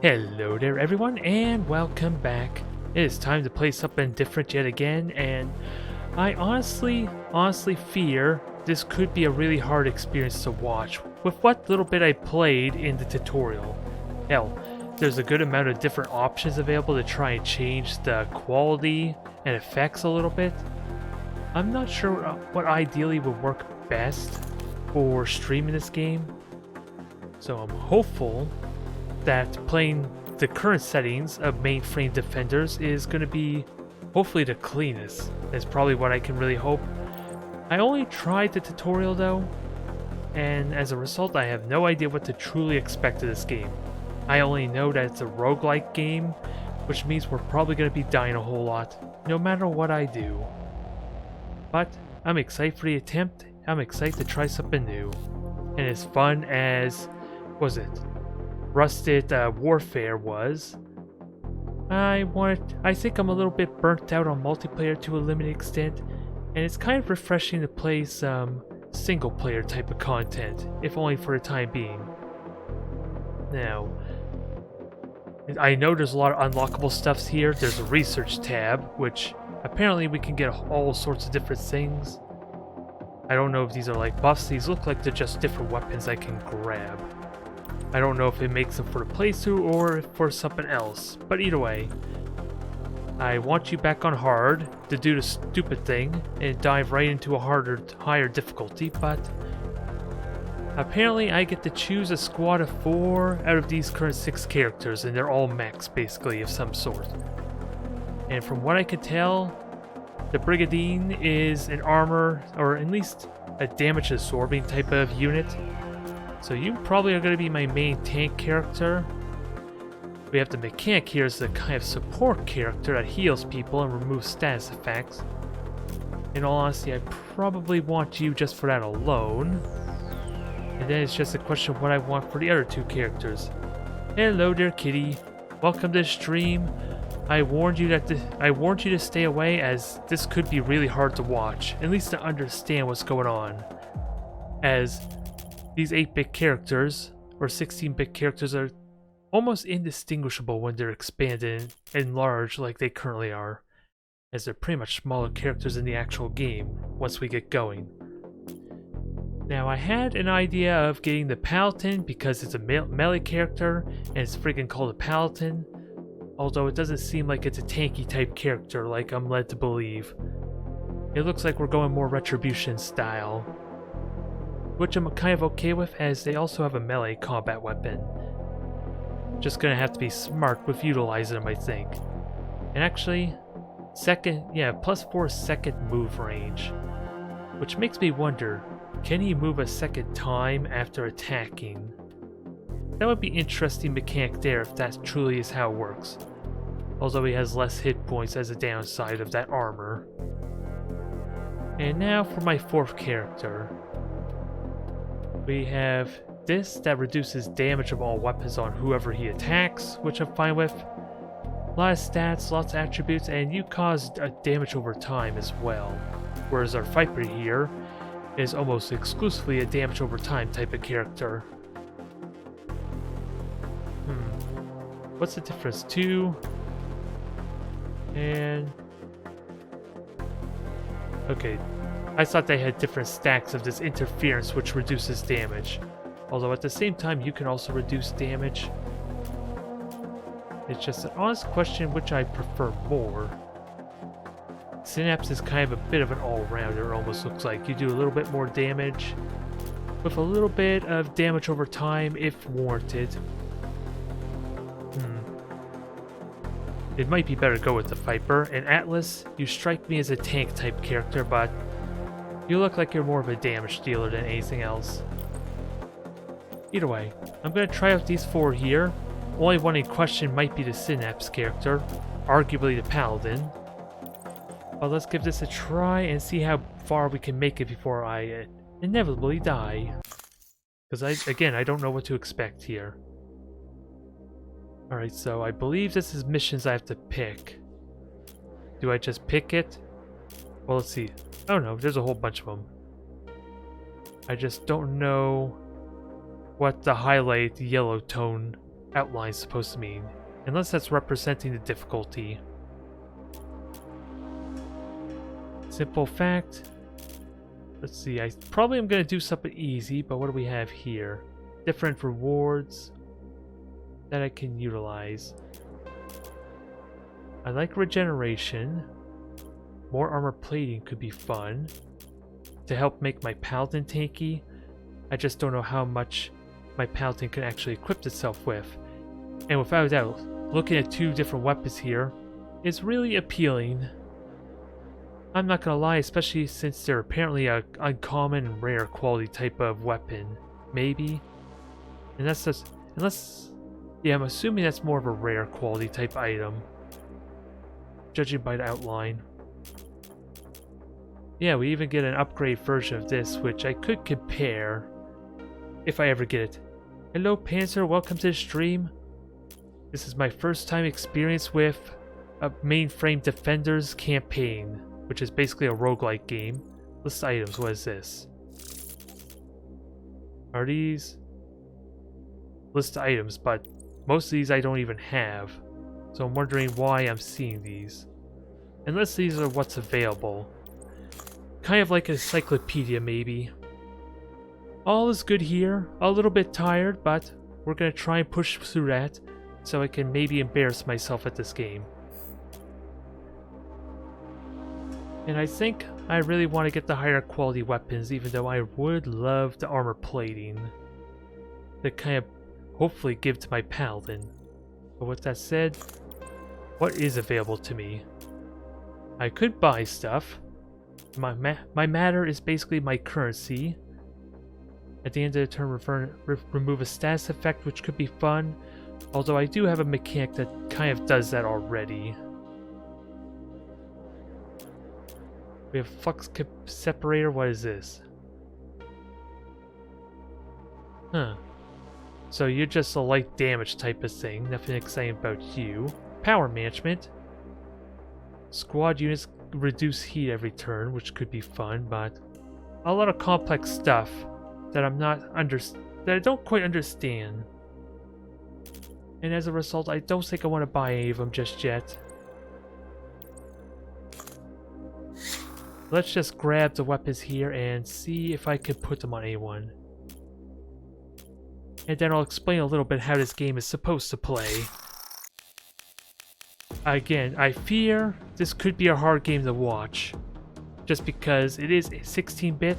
Hello there everyone and welcome back. It is time to play something different yet again, and I honestly fear this could be a really hard experience to watch with what little bit I played in the tutorial. Hell, there's a good amount of different options available to try and change the quality and effects a little bit. I'm not sure what ideally would work best for streaming this game, so I'm hopeful that playing the current settings of Mainframe Defenders is going to be hopefully the cleanest. That's probably what I can really hope. I only tried the tutorial though, and as a result I have no idea what to truly expect of this game. I only know that it's a roguelite game, which means we're probably going to be dying a whole lot, no matter what I do. But I'm excited for the attempt. I'm excited to try something new. And as fun as, Rusted Warfare was, I think I'm a little bit burnt out on multiplayer to a limited extent, and it's kind of refreshing to play some single player type of content, if only for the time being. Now, I know there's a lot of unlockable stuffs here. There's a research tab, which apparently we can get all sorts of different things. I don't know if these are like buffs. These look like they're just different weapons I can grab. I don't know if it makes them for the playthrough or for something else, but either way, I want you back on hard to do the stupid thing and dive right into a higher difficulty, but apparently I get to choose a squad of 4 out of these current 6 characters, and they're all mechs basically of some sort. And from what I could tell, the Brigandine is an armor, or at least a damage absorbing type of unit. So you probably are going to be my main tank character. We have the mechanic here as the kind of support character that heals people and removes status effects. In all honesty, I probably want you just for that alone. And then it's just a question of what I want for the other 2 characters. Hello there, kitty. Welcome to the stream. I warned you to stay away, as this could be really hard to watch, at least to understand what's going on. As these 8-bit characters, or 16-bit characters, are almost indistinguishable when they're expanded and enlarged like they currently are, as they're pretty much smaller characters in the actual game once we get going. Now, I had an idea of getting the Paladin because it's a melee character and it's friggin' called a Paladin, although it doesn't seem like it's a tanky type character like I'm led to believe. It looks like we're going more Retribution style, which I'm kind of okay with, as they also have a melee combat weapon. Just gonna have to be smart with utilizing them, I think. And actually, +4 second move range, which makes me wonder, can he move a second time after attacking? That would be an interesting mechanic there if that truly is how it works. Although he has less hit points as a downside of that armor. And now for my 4th character. We have this that reduces damage of all weapons on whoever he attacks, which I'm fine with. A lot of stats, lots of attributes, and you cause damage over time as well. Whereas our Viper here is almost exclusively a damage over time type of character. What's the difference? 2 and... okay. I thought they had different stacks of this interference, which reduces damage. Although at the same time, you can also reduce damage. It's just an honest question which I prefer more. Synapse is kind of a bit of an all-rounder, it almost looks like. You do a little bit more damage, with a little bit of damage over time if warranted. It might be better to go with the Viper. And Atlas, you strike me as a tank type character, but you look like you're more of a damage dealer than anything else. Either way, I'm going to try out these 4 here. Only one in question might be the Synapse character, arguably the Paladin. But let's give this a try and see how far we can make it before I inevitably die. Because I don't know what to expect here. Alright, so I believe this is missions I have to pick. Do I just pick it? Well, let's see. Oh no, there's a whole bunch of them. I just don't know what the highlight yellow tone outline is supposed to mean. Unless that's representing the difficulty. Simple fact. Let's see, I probably am going to do something easy, but what do we have here? Different rewards that I can utilize. I like regeneration. More armor plating could be fun to help make my paladin tanky. I just don't know how much my paladin can actually equip itself with. And without a doubt, looking at 2 different weapons here is really appealing. I'm not gonna lie, especially since they're apparently a uncommon and rare quality type of weapon. Maybe? And that's just, unless, yeah, I'm assuming that's more of a rare quality type item, judging by the outline. Yeah, we even get an upgrade version of this, which I could compare if I ever get it. Hello Panzer, welcome to the stream. This is my first time experience with a Mainframe Defenders campaign, which is basically a roguelite game. List items, what is this? Are these? List items, but most of these I don't even have. So I'm wondering why I'm seeing these. Unless these are what's available. Kind of like an encyclopedia, maybe. All is good here. A little bit tired, but we're gonna try and push through that so I can maybe embarrass myself at this game. And I think I really want to get the higher quality weapons, even though I would love the armor plating to kind of hopefully give to my paladin. But with that said, what is available to me? I could buy stuff. My matter is basically my currency. At the end of the turn, remove a status effect, which could be fun. Although I do have a mechanic that kind of does that already. We have flux separator. What is this? Huh. So you're just a light damage type of thing. Nothing exciting about you. Power management. Squad units reduce heat every turn, which could be fun, but a lot of complex stuff that I don't quite understand. And as a result, I don't think I want to buy any of them just yet. Let's just grab the weapons here and see if I can put them on anyone. And then I'll explain a little bit how this game is supposed to play. Again, I fear this could be a hard game to watch, just because it is 16-bit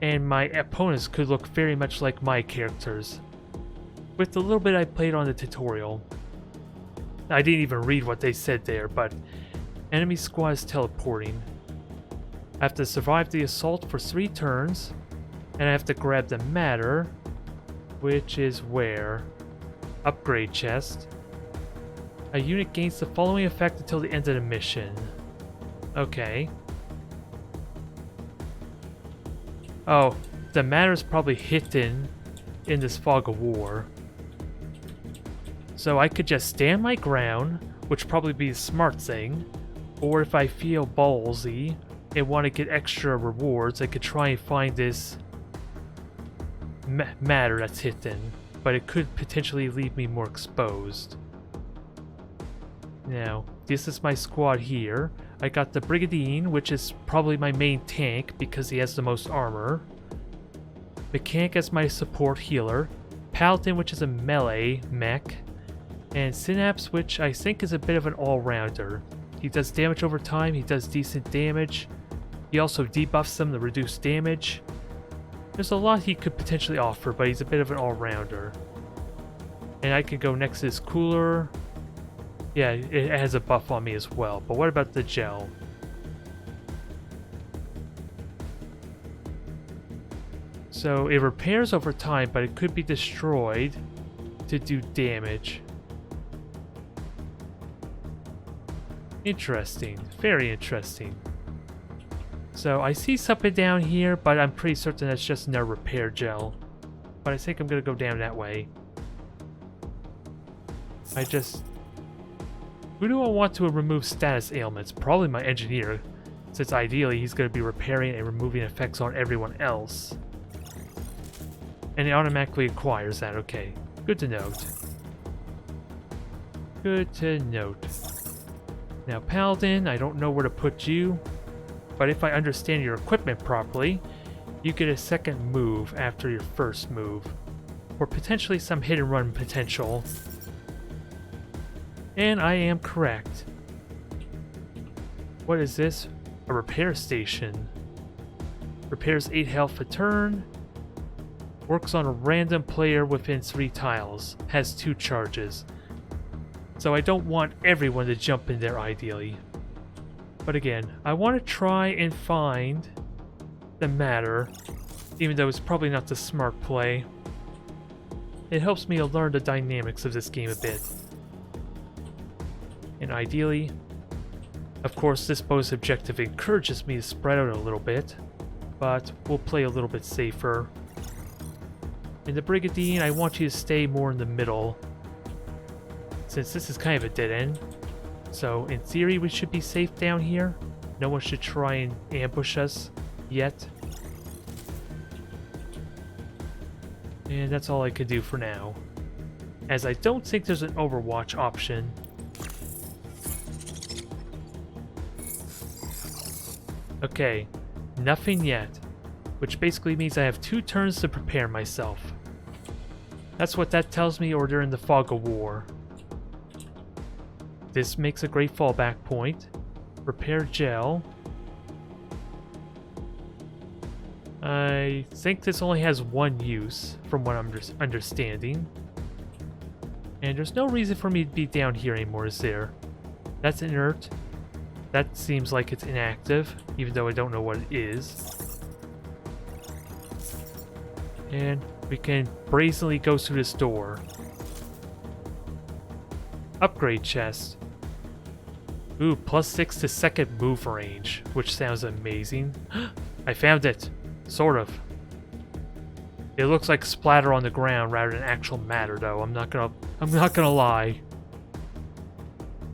and my opponents could look very much like my characters. With the little bit I played on the tutorial. I didn't even read what they said there, but enemy squad is teleporting. I have to survive the assault for 3 turns, and I have to grab the matter, which is where? Upgrade chest. A unit gains the following effect until the end of the mission. Okay. Oh, the matter is probably hidden in this fog of war. So I could just stand my ground, which would probably be a smart thing, or if I feel ballsy and want to get extra rewards, I could try and find this matter that's hidden, but it could potentially leave me more exposed. Now, this is my squad here. I got the Brigandine, which is probably my main tank because he has the most armor. Mechanic as my support healer. Paladin, which is a melee mech. And Synapse, which I think is a bit of an all-rounder. He does damage over time, he does decent damage. He also debuffs them to reduce damage. There's a lot he could potentially offer, but he's a bit of an all-rounder. And I could go next to this cooler. Yeah, it has a buff on me as well, but what about the gel? So it repairs over time, but it could be destroyed to do damage. Interesting, very interesting. So I see something down here, but I'm pretty certain that's just another repair gel. But I think I'm gonna go down that way. Who do I want to remove status ailments? Probably my engineer, since ideally he's going to be repairing and removing effects on everyone else. And it automatically acquires that, okay. Good to note. Good to note. Now, Paladin, I don't know where to put you, but if I understand your equipment properly, you get a second move after your first move, or potentially some hit and run potential. And I am correct. What is this? A repair station. Repairs 8 health a turn. Works on a random player within 3 tiles. Has 2 charges. So I don't want everyone to jump in there ideally. But again, I want to try and find the matter, even though it's probably not the smart play. It helps me to learn the dynamics of this game a bit. And ideally, of course, this bonus objective encourages me to spread out a little bit, but we'll play a little bit safer. In the Brigandine, I want you to stay more in the middle, since this is kind of a dead end. So in theory, we should be safe down here. No one should try and ambush us yet. And that's all I can do for now, as I don't think there's an Overwatch option. Okay, nothing yet, which basically means I have 2 turns to prepare myself. That's what that tells me, or during the fog of war. This makes a great fallback point. Repair gel. I think this only has 1 use, from what I'm understanding. And there's no reason for me to be down here anymore, is there? That's inert. That seems like it's inactive, even though I don't know what it is. And we can brazenly go through this door. Upgrade chest. Ooh, +6 to second move range, which sounds amazing. I found it. Sort of. It looks like splatter on the ground rather than actual matter, though. I'm not gonna lie.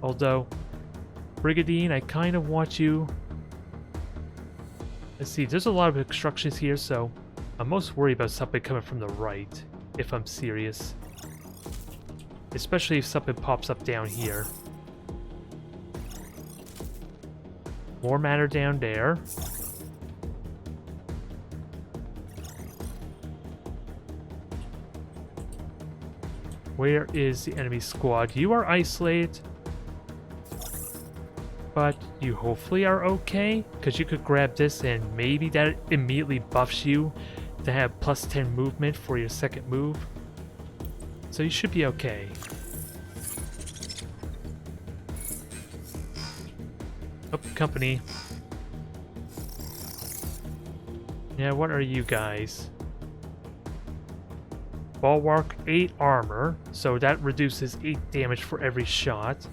Although, Brigandine, I kind of want you... Let's see, there's a lot of obstructions here, so I'm most worried about something coming from the right, if I'm serious. Especially if something pops up down here. More matter down there. Where is the enemy squad? You are isolated, but you hopefully are okay, because you could grab this and maybe that immediately buffs you to have +10 movement for your second move. So you should be okay. Oh, company. Yeah, what are you guys? Bulwark 8 armor, so that reduces 8 damage for every shot.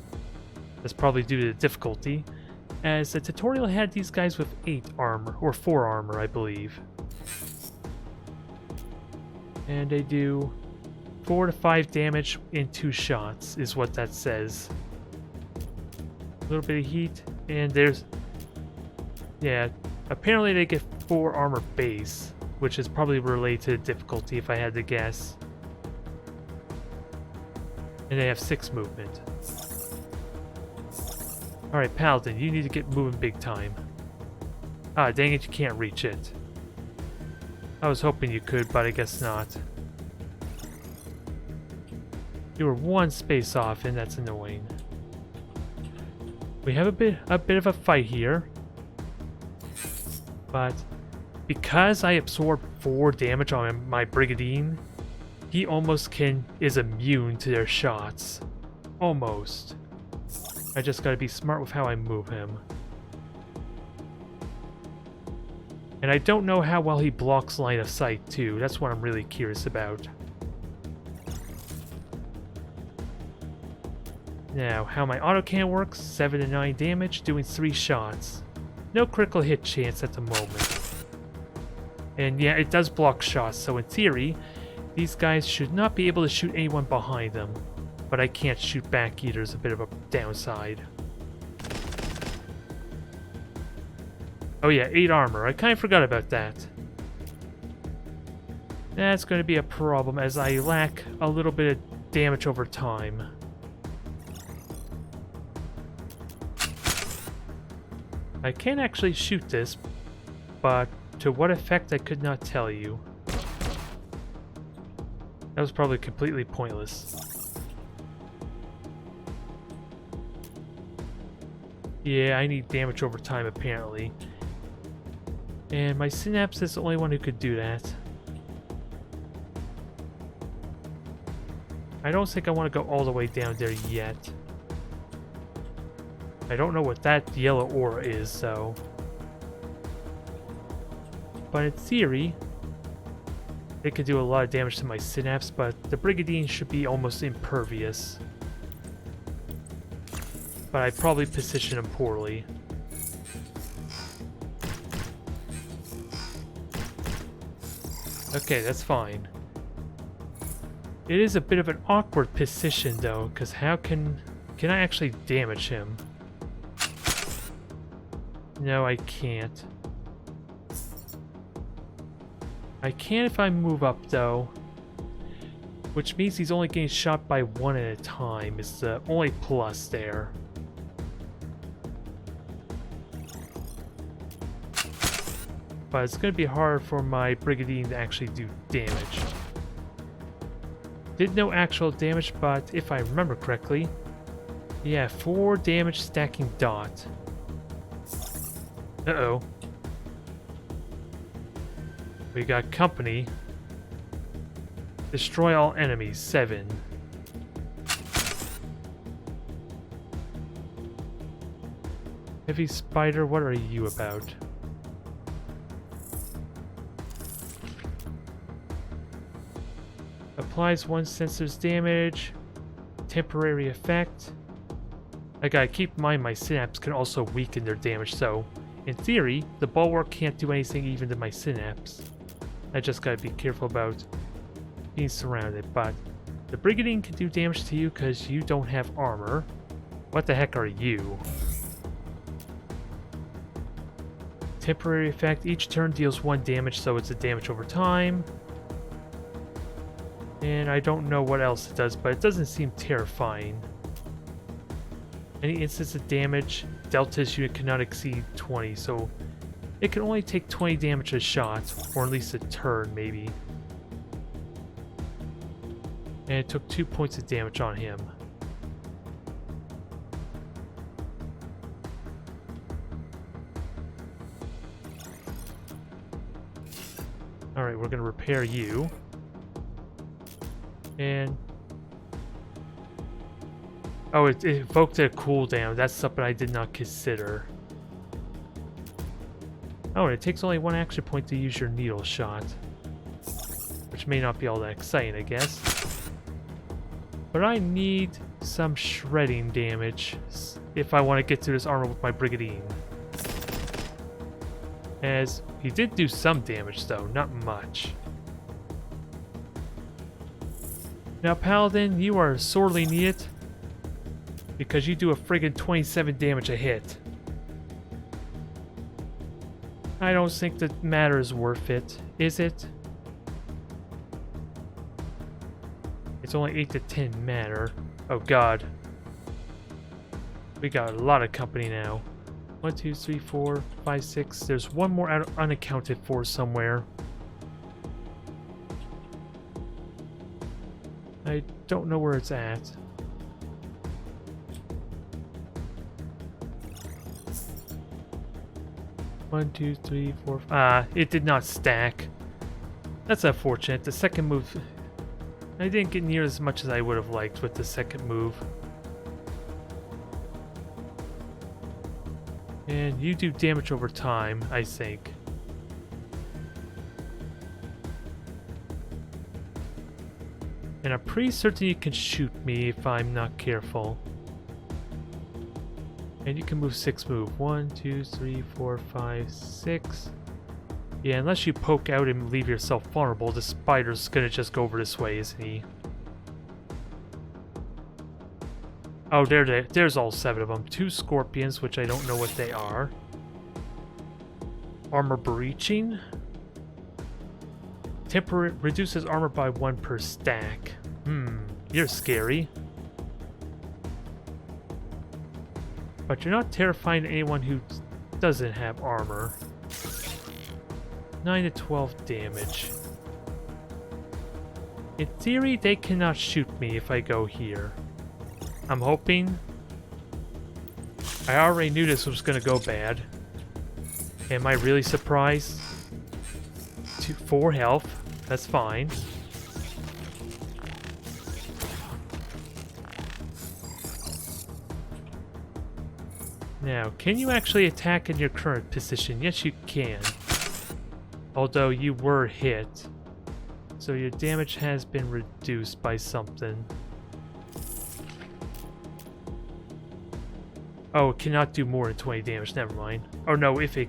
That's probably due to the difficulty, as the tutorial had these guys with 8 armor, or 4 armor, I believe. And they do 4 to 5 damage in 2 shots, is what that says. A little bit of heat, and there's... Yeah, apparently they get 4 armor base, which is probably related to difficulty if I had to guess. And they have 6 movement. Alright, Paladin, you need to get moving big time. Ah, dang it, you can't reach it. I was hoping you could, but I guess not. You were 1 space off, and that's annoying. We have a bit of a fight here. But because I absorb 4 damage on my Brigandine, he almost is immune to their shots. Almost. I just gotta be smart with how I move him. And I don't know how well he blocks line of sight too. That's what I'm really curious about. Now, how my autocan works, 7 to 9 damage, doing 3 shots. No critical hit chance at the moment. And yeah, it does block shots, so in theory, these guys should not be able to shoot anyone behind them. But I can't shoot back either, is a bit of a downside. Oh yeah, 8 armor, I kind of forgot about that. That's going to be a problem as I lack a little bit of damage over time. I can actually shoot this, but to what effect I could not tell you. That was probably completely pointless. Yeah, I need damage over time apparently. And my Synapse is the only one who could do that. I don't think I want to go all the way down there yet. I don't know what that yellow aura is, so... But in theory, it could do a lot of damage to my Synapse, but the Brigadine should be almost impervious. But I probably position him poorly. Okay, that's fine. It is a bit of an awkward position though, because how can I actually damage him? No, I can't. I can if I move up though, which means he's only getting shot by one at a time is the only plus there. But it's going to be hard for my Brigadine to actually do damage. Did no actual damage, but if I remember correctly, yeah, 4 damage stacking dot. Uh-oh. We got company. Destroy all enemies, 7. Heavy spider, what are you about? Applies 1 sensor's damage. Temporary effect. I gotta keep in mind my Synapse can also weaken their damage, so in theory, the bulwark can't do anything even to my Synapse. I just gotta be careful about being surrounded, but the Brigadine can do damage to you because you don't have armor. What the heck are you? Temporary effect. Each turn deals 1 damage, so it's a damage over time. And I don't know what else it does, but it doesn't seem terrifying. Any instance of damage, delta's unit cannot exceed 20, so it can only take 20 damage a shot, or at least a turn, maybe. And it took 2 points of damage on him. Alright, we're gonna repair you. And oh, it evoked a cooldown. That's something I did not consider. Oh, and it takes only 1 action point to use your needle shot, which may not be all that exciting, I guess. But I need some shredding damage if I want to get through this armor with my Brigadine. As he did do some damage, though, not much. Now, Paladin, you are sorely needed because you do a friggin' 27 damage a hit. I don't think the matter is worth it, is it? It's only 8 to 10 matter. Oh god. We got a lot of company now. 1, 2, 3, 4, 5, 6. There's one more unaccounted for somewhere. I don't know where it's at. One, two, three, four. It did not stack. That's unfortunate. The second move, I didn't get near as much as I would have liked with the second move. And you do damage over time, I think. And I'm pretty certain you can shoot me if I'm not careful. And you can move 6 move. 1, 2, 3, 4, 5, 6. Yeah, unless you poke out and leave yourself vulnerable, the spider's gonna just go over this way, isn't he? Oh, there's all 7 of them. 2 scorpions, which I don't know what they are. Armor breaching. Temporary reduces armor by 1 per stack. You're scary. But you're not terrifying to anyone who doesn't have armor. 9 to 12 damage. In theory, they cannot shoot me if I go here. I'm hoping. I already knew this was gonna go bad. Am I really surprised? 4 health. That's fine. Now, can you actually attack in your current position? Yes, you can. Although you were hit. So your damage has been reduced by something. Oh, it cannot do more than 20 damage. Never mind. Oh no, if it...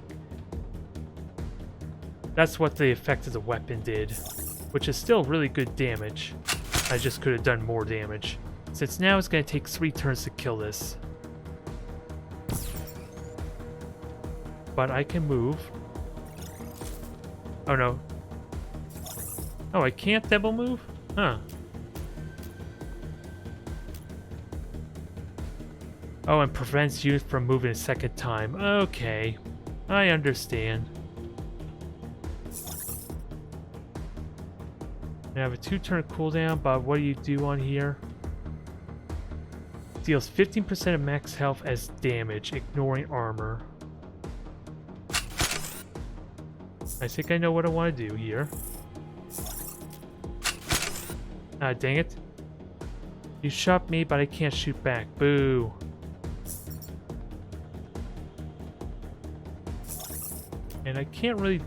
That's what the effect of the weapon did. Which is still really good damage. I just could have done more damage. Since now it's going to take 3 turns to kill this. But I can move. Oh no. Oh, I can't double move? Huh. Oh, and prevents you from moving a second time. Okay. I understand. I have a 2-turn cooldown, but what do you do on here? Deals 15% of max health as damage, ignoring armor. I think I know what I want to do here. Ah, dang it. You shot me, but I can't shoot back. Boo. And I can't really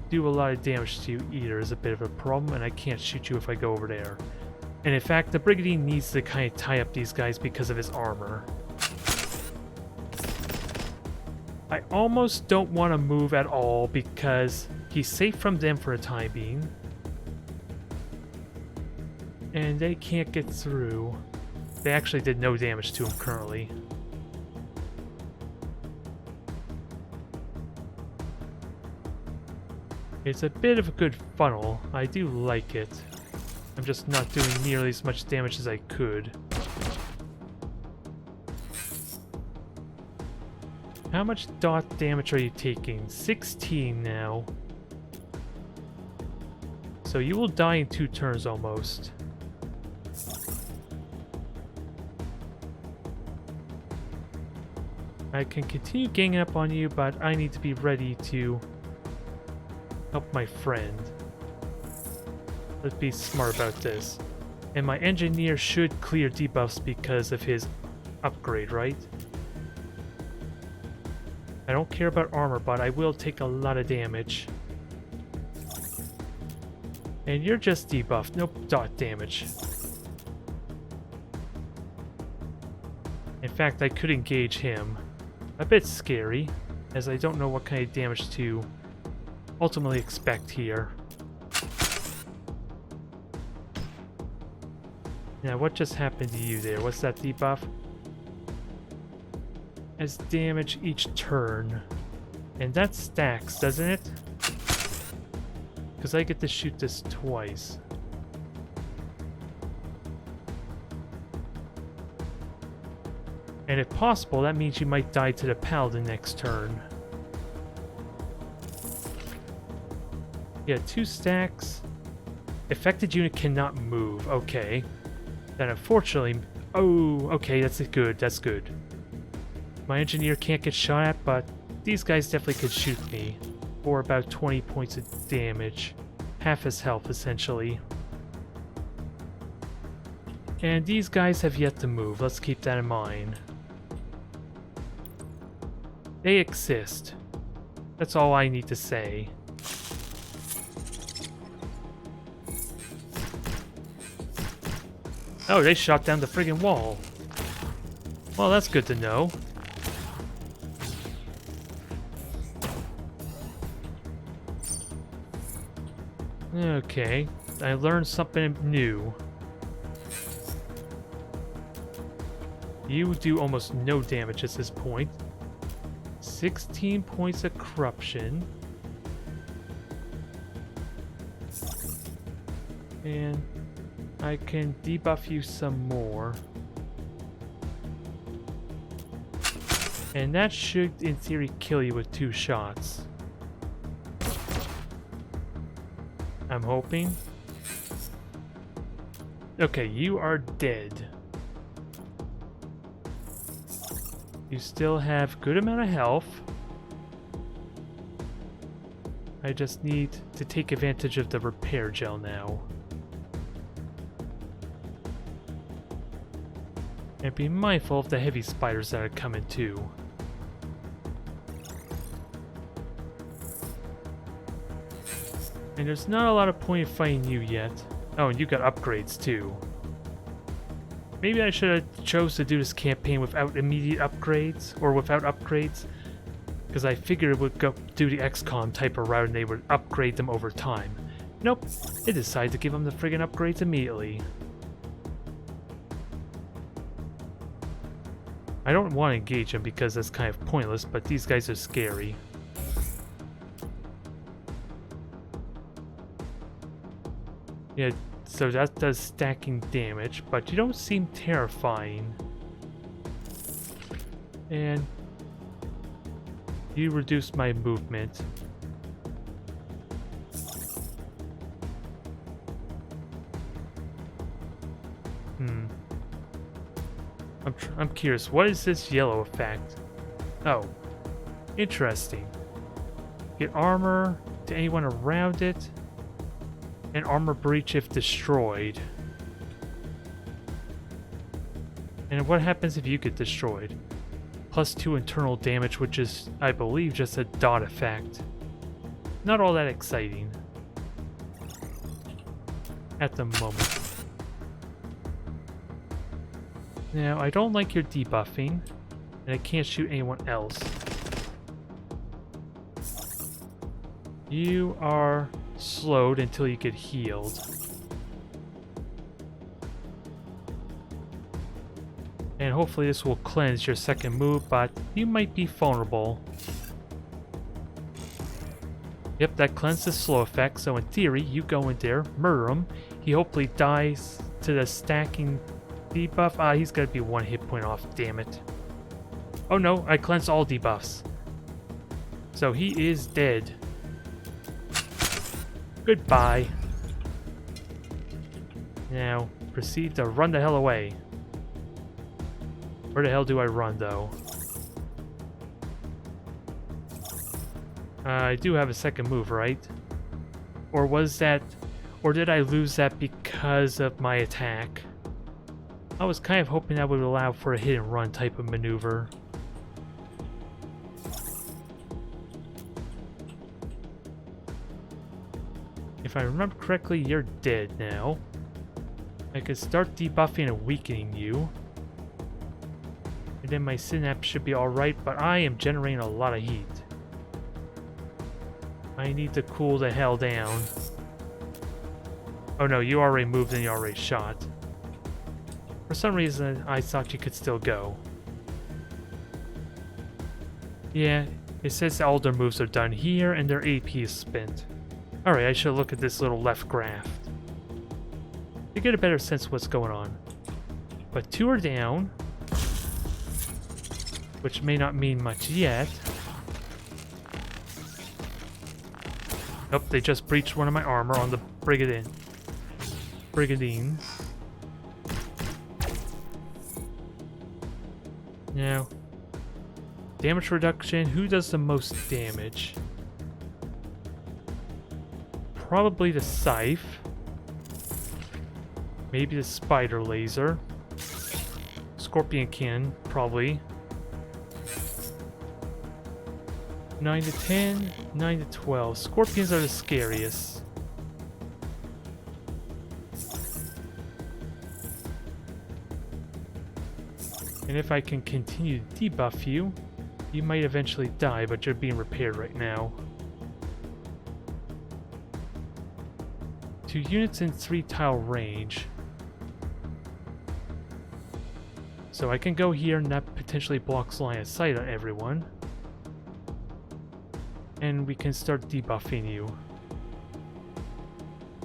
do a lot of damage to you either is a bit of a problem, and I can't shoot you if I go over there. And in fact, the Brigadier needs to kind of tie up these guys because of his armor. I almost don't want to move at all because he's safe from them for a time being. And they can't get through. They actually did no damage to him currently. It's a bit of a good funnel. I do like it. I'm just not doing nearly as much damage as I could. How much dot damage are you taking? 16 now. So you will die in 2 turns almost. I can continue ganging up on you, but I need to be ready to help my friend. Let's be smart about this. And my engineer should clear debuffs because of his upgrade, right? I don't care about armor, but I will take a lot of damage. And you're just debuffed, no dot damage. In fact, I could engage him. A bit scary, as I don't know what kind of damage to ultimately expect here. Now, what just happened to you there? What's that debuff? As damage each turn. And that stacks, doesn't it? Because I get to shoot this twice. And if possible, that means you might die to the paladin next turn. Yeah, 2 stacks. Affected unit cannot move. Okay. Then unfortunately... Oh, okay, that's good. That's good. My engineer can't get shot at, but these guys definitely could shoot me. For about 20 points of damage. Half his health, essentially. And these guys have yet to move. Let's keep that in mind. They exist. That's all I need to say. Oh, they shot down the friggin' wall. Well, that's good to know. Okay, I learned something new. You do almost no damage at this point. 16 points of corruption. And I can debuff you some more. And that should, in theory, kill you with 2 shots. I'm hoping. Okay, you are dead. You still have good amount of health. I just need to take advantage of the repair gel now. And be mindful of the heavy spiders that are coming too. And there's not a lot of point in fighting you yet. Oh, and you got upgrades too. Maybe I should have chose to do this campaign without immediate upgrades, or without upgrades, because I figured it would go do the XCOM type of route and they would upgrade them over time. Nope, they decided to give them the friggin' upgrades immediately. I don't want to engage them because that's kind of pointless, but these guys are scary. Yeah, so that does stacking damage, but you don't seem terrifying. And you reduce my movement. I'm curious, what is this yellow effect? Oh, interesting. Get armor to anyone around it, and armor breach if destroyed. And what happens if you get destroyed? +2 internal damage, which is, I believe, just a dot effect. Not all that exciting at the moment. Now, I don't like your debuffing, and I can't shoot anyone else. You are slowed until you get healed. And hopefully this will cleanse your second move, but you might be vulnerable. Yep, that cleansed the slow effect, so in theory, you go in there, murder him. He hopefully dies to the stacking debuff. Ah, he's gotta be 1 hit point off, damn it. Oh no, I cleansed all debuffs. So he is dead. Goodbye. Now, proceed to run the hell away. Where the hell do I run, though? I do have a second move, right? Or was that... Or did I lose that because of my attack? I was kind of hoping that would allow for a hit and run type of maneuver. If I remember correctly, you're dead now. I could start debuffing and weakening you. And then my synapse should be alright, but I am generating a lot of heat. I need to cool the hell down. Oh no, you already moved and you already shot. For some reason, I thought you could still go. Yeah, it says all their moves are done here and their AP is spent. Alright, I should look at this little left graph to get a better sense of what's going on. But 2 are down, which may not mean much yet. Nope, they just breached one of my armor on the Brigadine. Now, damage reduction, who does the most damage? Probably the scythe. Maybe the spider laser. Scorpion cannon, probably. 9 to 10, 9 to 12. Scorpions are the scariest. And if I can continue to debuff you, you might eventually die, but you're being repaired right now. 2 units in 3 tile range. So I can go here and that potentially blocks line of sight on everyone. And we can start debuffing you.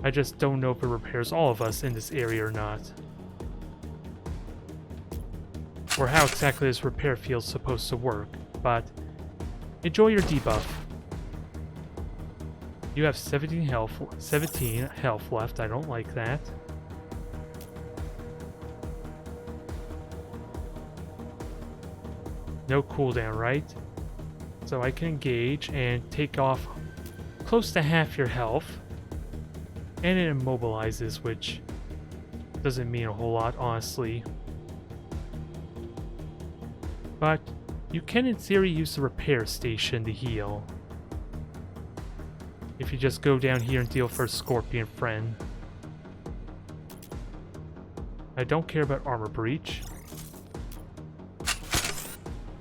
I just don't know if it repairs all of us in this area or not. or how exactly this repair field's supposed to work, but enjoy your debuff. You have 17 health left. I don't like that. No cooldown, right? So I can engage and take off close to half your health. And it immobilizes, which doesn't mean a whole lot, honestly. But you can, in theory, use the repair station to heal. If you just go down here and deal for a scorpion friend. I don't care about armor breach.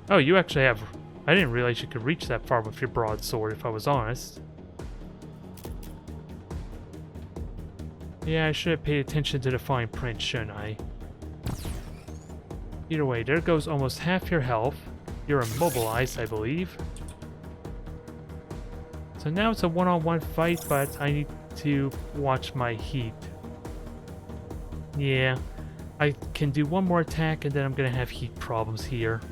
Oh, you actually have... I didn't realize you could reach that far with your broadsword, if I was honest. Yeah, I should have paid attention to the fine print, shouldn't I? Either way, there goes almost half your health. You're immobilized, I believe. So now it's a one-on-one fight, but I need to watch my heat. Yeah, I can do one more attack and then I'm gonna have heat problems here.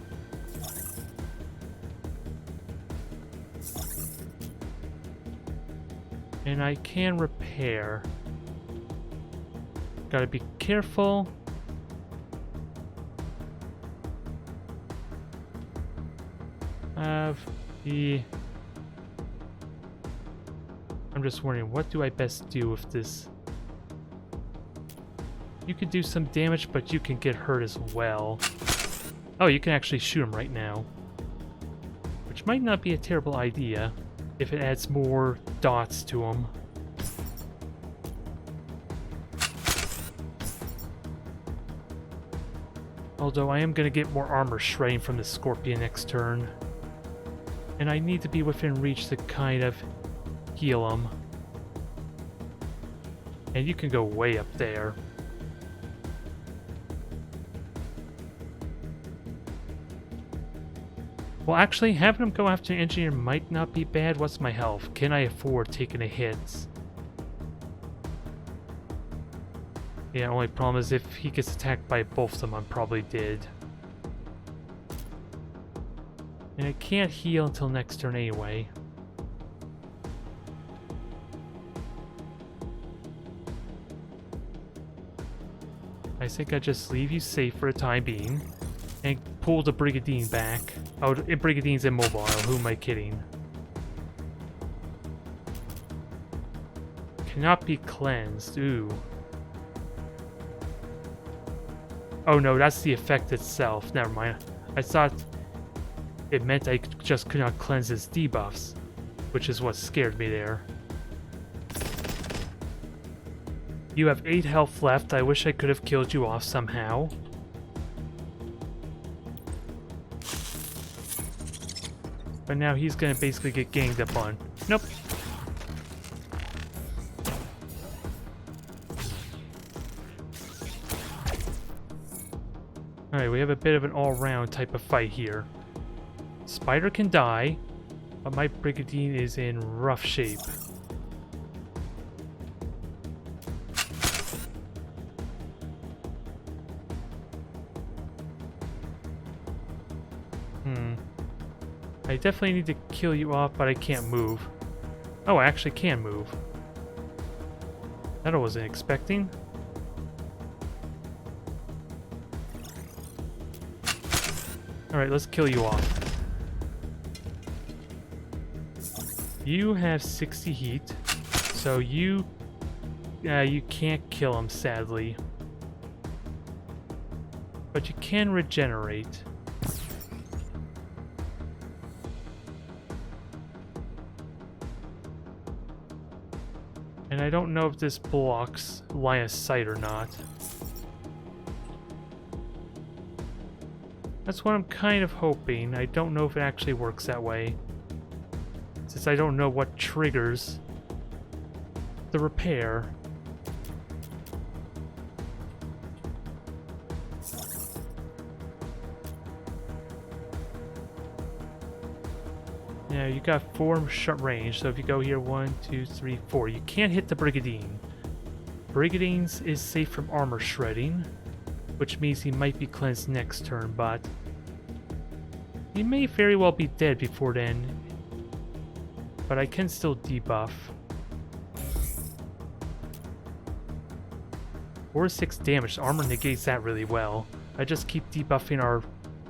And I can repair. Gotta be careful. I'm just wondering, what do I best do with this? You could do some damage, but you can get hurt as well. Oh, you can actually shoot him right now. Which might not be a terrible idea if it adds more dots to him. Although I am going to get more armor shredding from the scorpion next turn. And I need to be within reach to kind of heal him. And you can go way up there. Well, actually, having him go after an engineer might not be bad. What's my health? Can I afford taking a hit? Yeah, only problem is if he gets attacked by both of them, I'm probably dead. And I can't heal until next turn anyway. I think I just leave you safe for the time being. And pull the Brigandine back. Oh, Brigadine's immobile. Who am I kidding? Cannot be cleansed. Ooh. Oh no, that's the effect itself. Never mind. I thought it meant I just could not cleanse his debuffs, which is what scared me there. You have 8 health left. I wish I could have killed you off somehow. But now he's gonna basically get ganged up on. Nope. Alright, we have a bit of an all-round type of fight here. Spider can die, but my Brigandine is in rough shape. I definitely need to kill you off, but I can't move. Oh, I actually can move. That I wasn't expecting. Alright, let's kill you off. You have 60 heat, so you can't kill him, sadly. But you can regenerate. And I don't know if this blocks line of sight or not. That's what I'm kind of hoping. I don't know if it actually works that way, since I don't know what triggers the repair. Yeah, you got 4 shot range, so if you go here 1, 2, 3, 4, you can't hit the Brigandine. Brigadines is safe from armor shredding, which means he might be cleansed next turn, but he may very well be dead before then. But I can still debuff. 4-6 damage. Armor negates that really well. I just keep debuffing our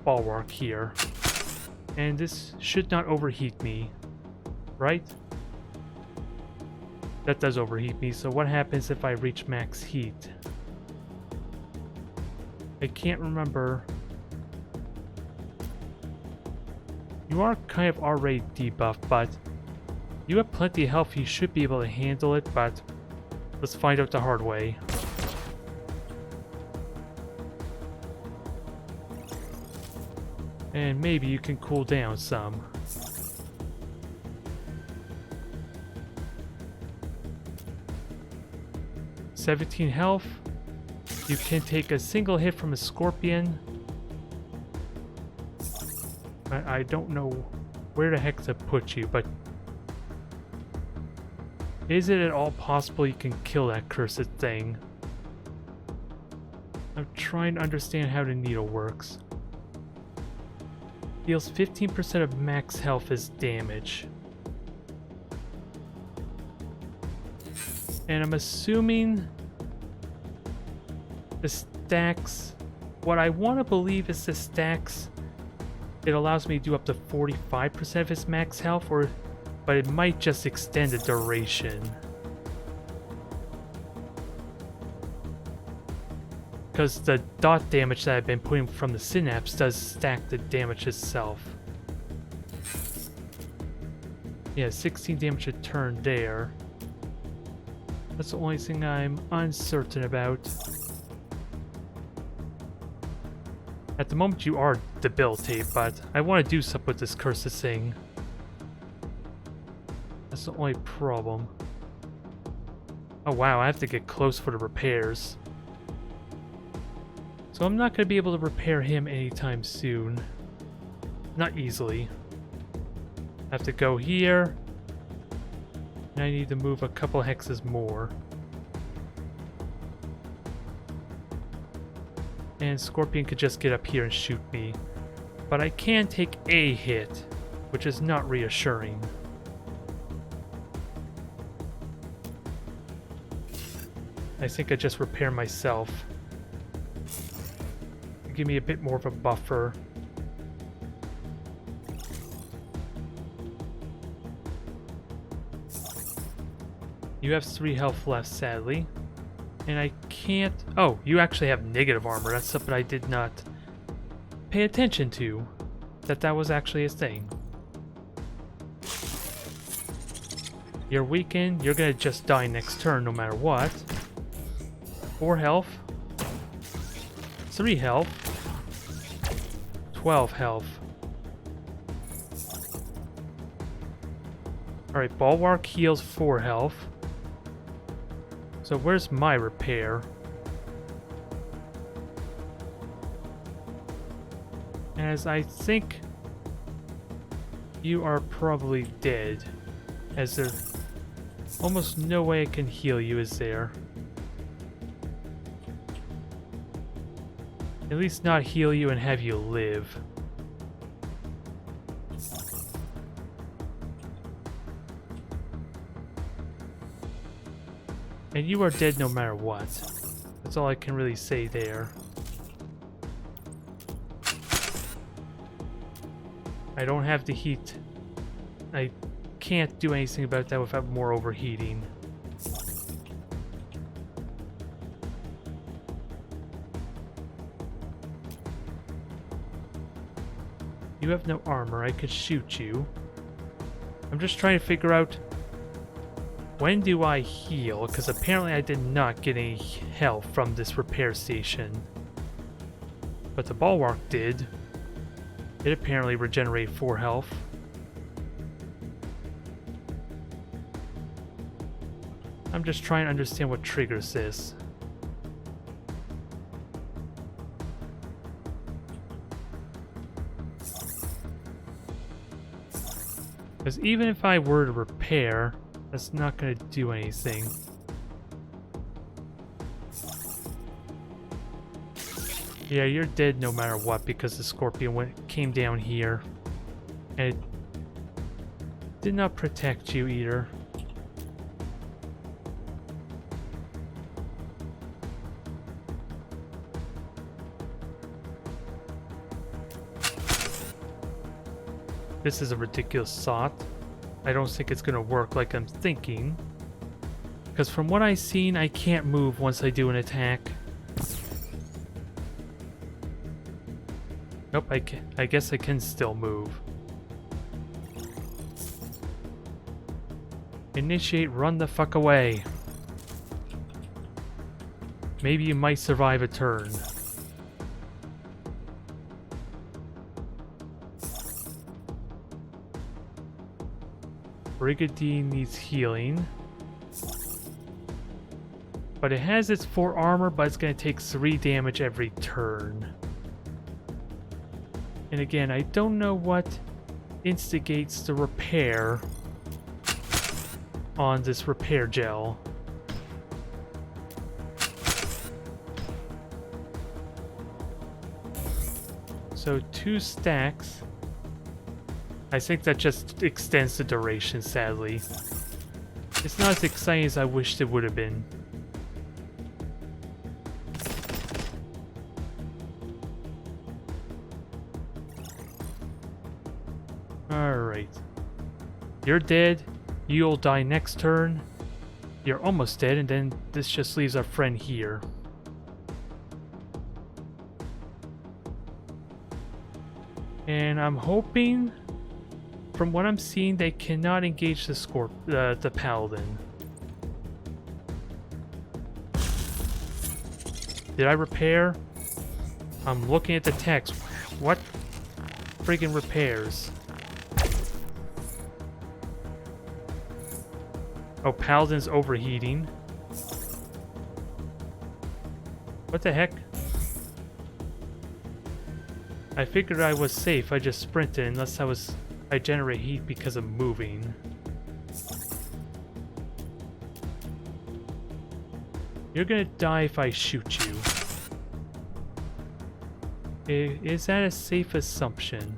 bulwark here. And this should not overheat me. Right? That does overheat me, so what happens if I reach max heat? I can't remember. You are kind of already debuffed, but you have plenty of health. You should be able to handle it, but let's find out the hard way. And maybe you can cool down some. $17 health. You can take a single hit from a scorpion. I don't know where the heck to put you, but is it at all possible you can kill that cursed thing? I'm trying to understand how the needle works. Deals 15% of max health as damage. And I'm assuming the stacks, what I want to believe is the stacks, it allows me to do up to 45% of his max health, but it might just extend the duration. Because the dot damage that I've been putting from the synapse does stack the damage itself. Yeah, 16 damage a turn there. That's the only thing I'm uncertain about. At the moment you are debilitated, but I want to do something with this cursed thing. That's the only problem. Oh wow, I have to get close for the repairs. So I'm not going to be able to repair him anytime soon. Not easily. I have to go here. And I need to move a couple hexes more. And Scorpion could just get up here and shoot me. But I can take a hit, which is not reassuring. I think I just repair myself. Give me a bit more of a buffer. You have 3 health left, sadly. And I can't... Oh, you actually have negative armor. That's something I did not pay attention to. That was actually a thing. You're weakened. You're gonna just die next turn no matter what. 4 health. 3 health. 12 health. Alright, Bulwark heals 4 health. So where's my repair? As I think you are probably dead, as there's almost no way I can heal you, is there? At least not heal you and have you live. And you are dead no matter what. That's all I can really say there. I don't have the heat. I can't do anything about that without more overheating. You have no armor. I could shoot you. I'm just trying to figure out when do I heal, because apparently I did not get any health from this repair station. But the Bulwark did. It apparently regenerated 4 health. I'm just trying to understand what triggers this. Because even if I were to repair, that's not going to do anything. Yeah, you're dead no matter what because the scorpion came down here. And it did not protect you either. This is a ridiculous thought. I don't think it's gonna work like I'm thinking. Because from what I've seen, I can't move once I do an attack. Nope, I guess I can still move. Initiate, run the fuck away. Maybe you might survive a turn. Brigandine needs healing. But it has its 4 armor, but it's going to take 3 damage every turn. And again, I don't know what instigates the repair on this repair gel. So 2 stacks. I think that just extends the duration, sadly. It's not as exciting as I wished it would have been. Alright. You're dead. You'll die next turn. You're almost dead, and then this just leaves our friend here. And I'm hoping, from what I'm seeing, they cannot engage the paladin. Did I repair? I'm looking at the text. What friggin' repairs? Oh, paladin's overheating. What the heck? I figured I was safe. I just sprinted unless I generate heat because of moving. You're gonna die if I shoot you. Is that a safe assumption?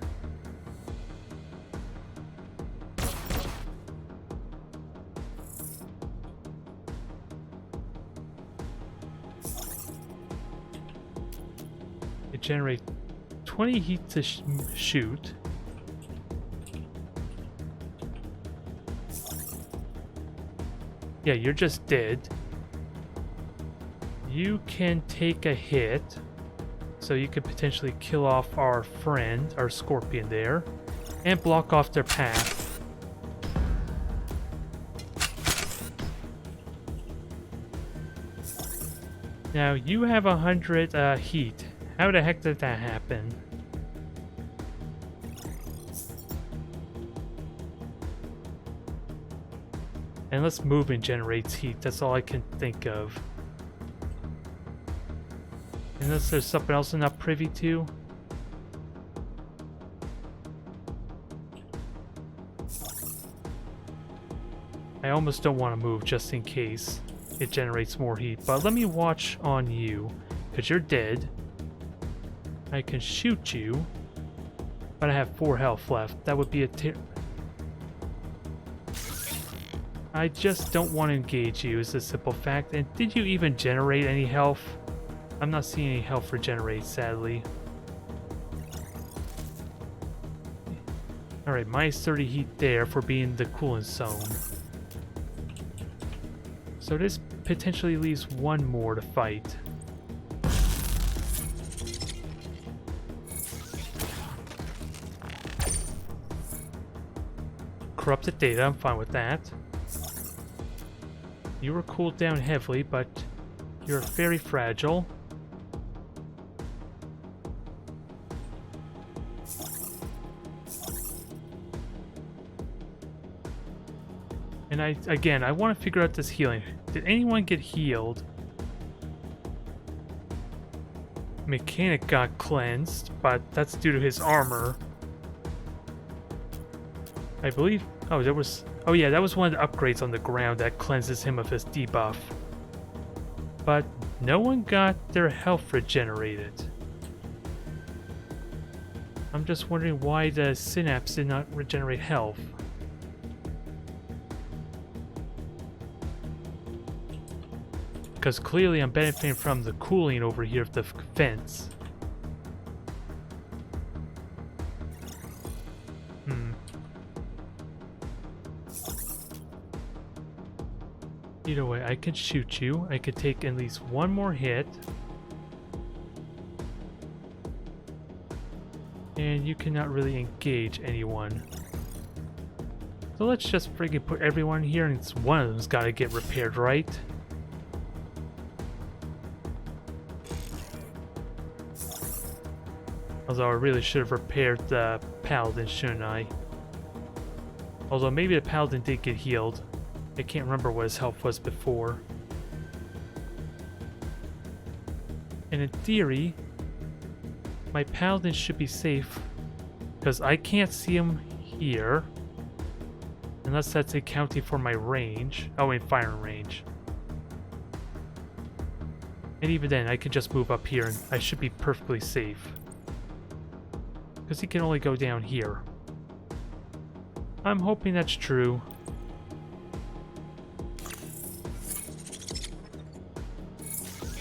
It generates 20 heat to shoot. Yeah, you're just dead. You can take a hit, so you could potentially kill off our friend, our scorpion there, and block off their path. Now, you have 100 heat. How the heck did that happen? Unless moving generates heat, that's all I can think of. Unless there's something else I'm not privy to. I almost don't want to move just in case it generates more heat. But let me watch on you, because you're dead. I can shoot you, but I have 4 health left. That would be a I just don't want to engage you, is a simple fact. And did you even generate any health? I'm not seeing any health regenerate, sadly. Alright, minus 30 heat there for being the coolant zone. So this potentially leaves 1 more to fight. Corrupted data, I'm fine with that. You were cooled down heavily, but you're very fragile. And I want to figure out this healing. Did anyone get healed? Mechanic got cleansed, but that's due to his armor. I believe... Oh, there was... Oh yeah, that was one of the upgrades on the ground that cleanses him of his debuff. But no one got their health regenerated. I'm just wondering why the synapse did not regenerate health. Because clearly I'm benefiting from the cooling over here of the fence. Either way, I could shoot you. I could take at least one more hit. And you cannot really engage anyone. So let's just friggin' put everyone here, and it's one of them's gotta get repaired, right? Although I really should have repaired the paladin, shouldn't I? Although maybe the paladin did get healed. I can't remember what his health was before. And in theory, my paladin should be safe, because I can't see him here. Unless that's accounting for my range. Oh, and firing range. And even then, I can just move up here and I should be perfectly safe. Because he can only go down here. I'm hoping that's true.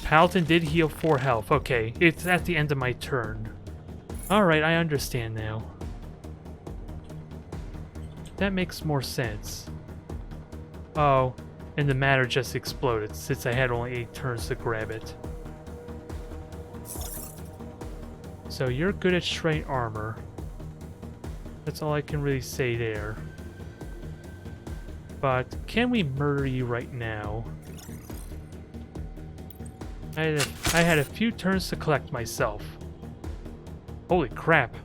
Paladin did heal 4 health. Okay, it's at the end of my turn. Alright, I understand now. That makes more sense. Oh, and the matter just exploded since I had only 8 turns to grab it. So you're good at straight armor. That's all I can really say there. But can we murder you right now? I had a few turns to collect myself. Holy crap.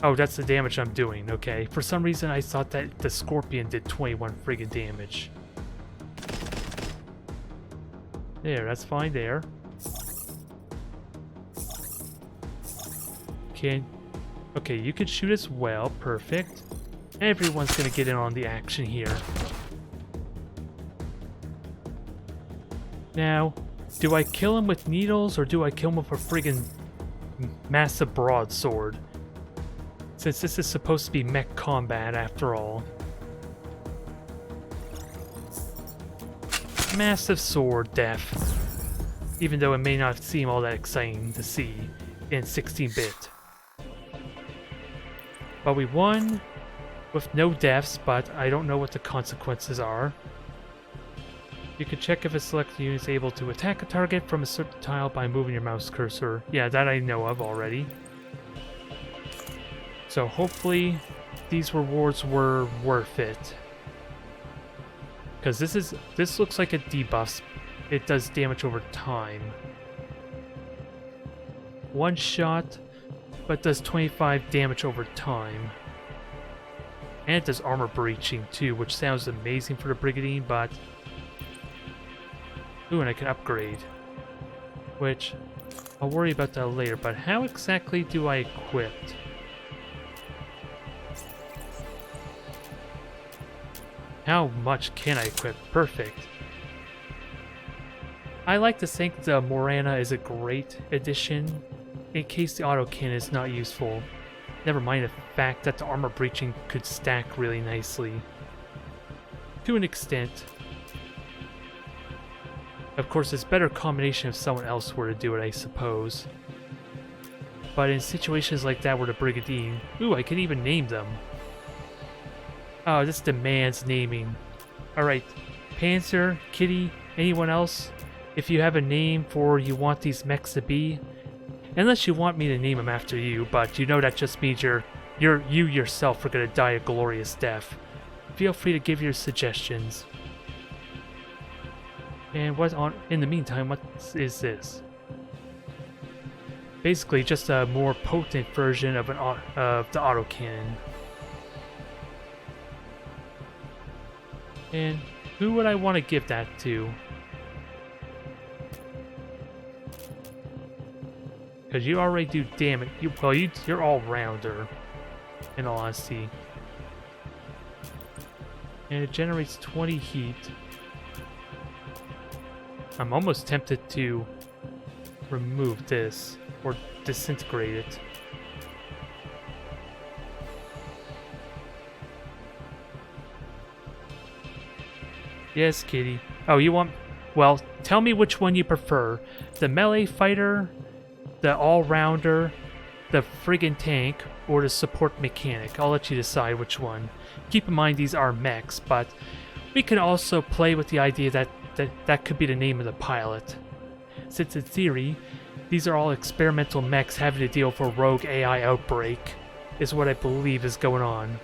Oh, that's the damage I'm doing, okay. For some reason I thought that the scorpion did 21 friggin' damage. There, that's fine there. Okay, you can shoot as well, perfect. Everyone's gonna get in on the action here. Now, do I kill him with needles or do I kill him with a friggin' massive broadsword? Since this is supposed to be mech combat after all. Massive sword death. Even though it may not seem all that exciting to see in 16-bit. But we won with no deaths, but I don't know what the consequences are. You can check if a selected unit is able to attack a target from a certain tile by moving your mouse cursor. Yeah, that I know of already. So hopefully these rewards were worth it. Because this looks like a debuff. It does damage over time. One shot, but does 25 damage over time. And it does armor breaching too, which sounds amazing for the Brigandine, but... Ooh, and I can upgrade. Which, I'll worry about that later, but how exactly do I equip? How much can I equip? Perfect. I like to think the Morana is a great addition, in case the autocannon is not useful. Never mind the fact that the armor breaching could stack really nicely. To an extent. Of course, it's a better combination if someone else were to do it, I suppose. But in situations like that where the Brigandine... Ooh, I can even name them. Oh, this demands naming. Alright, Panzer, Kitty, anyone else? If you have a name for you want these mechs to be, unless you want me to name them after you, but you know that just means you yourself are gonna die a glorious death. Feel free to give your suggestions. And in the meantime, what is this? Basically, just a more potent version of the autocannon. And who would I want to give that to? Because you already do damage. You're all-rounder, in all honesty. And it generates 20 heat. I'm almost tempted to remove this, or disintegrate it. Yes, kitty. Oh, you want... Well, tell me which one you prefer. The melee fighter, the all-rounder, the friggin' tank, or the support mechanic. I'll let you decide which one. Keep in mind these are mechs, but we can also play with the idea that could be the name of the pilot. Since in theory, these are all experimental mechs having to deal with a rogue AI outbreak, is what I believe is going on.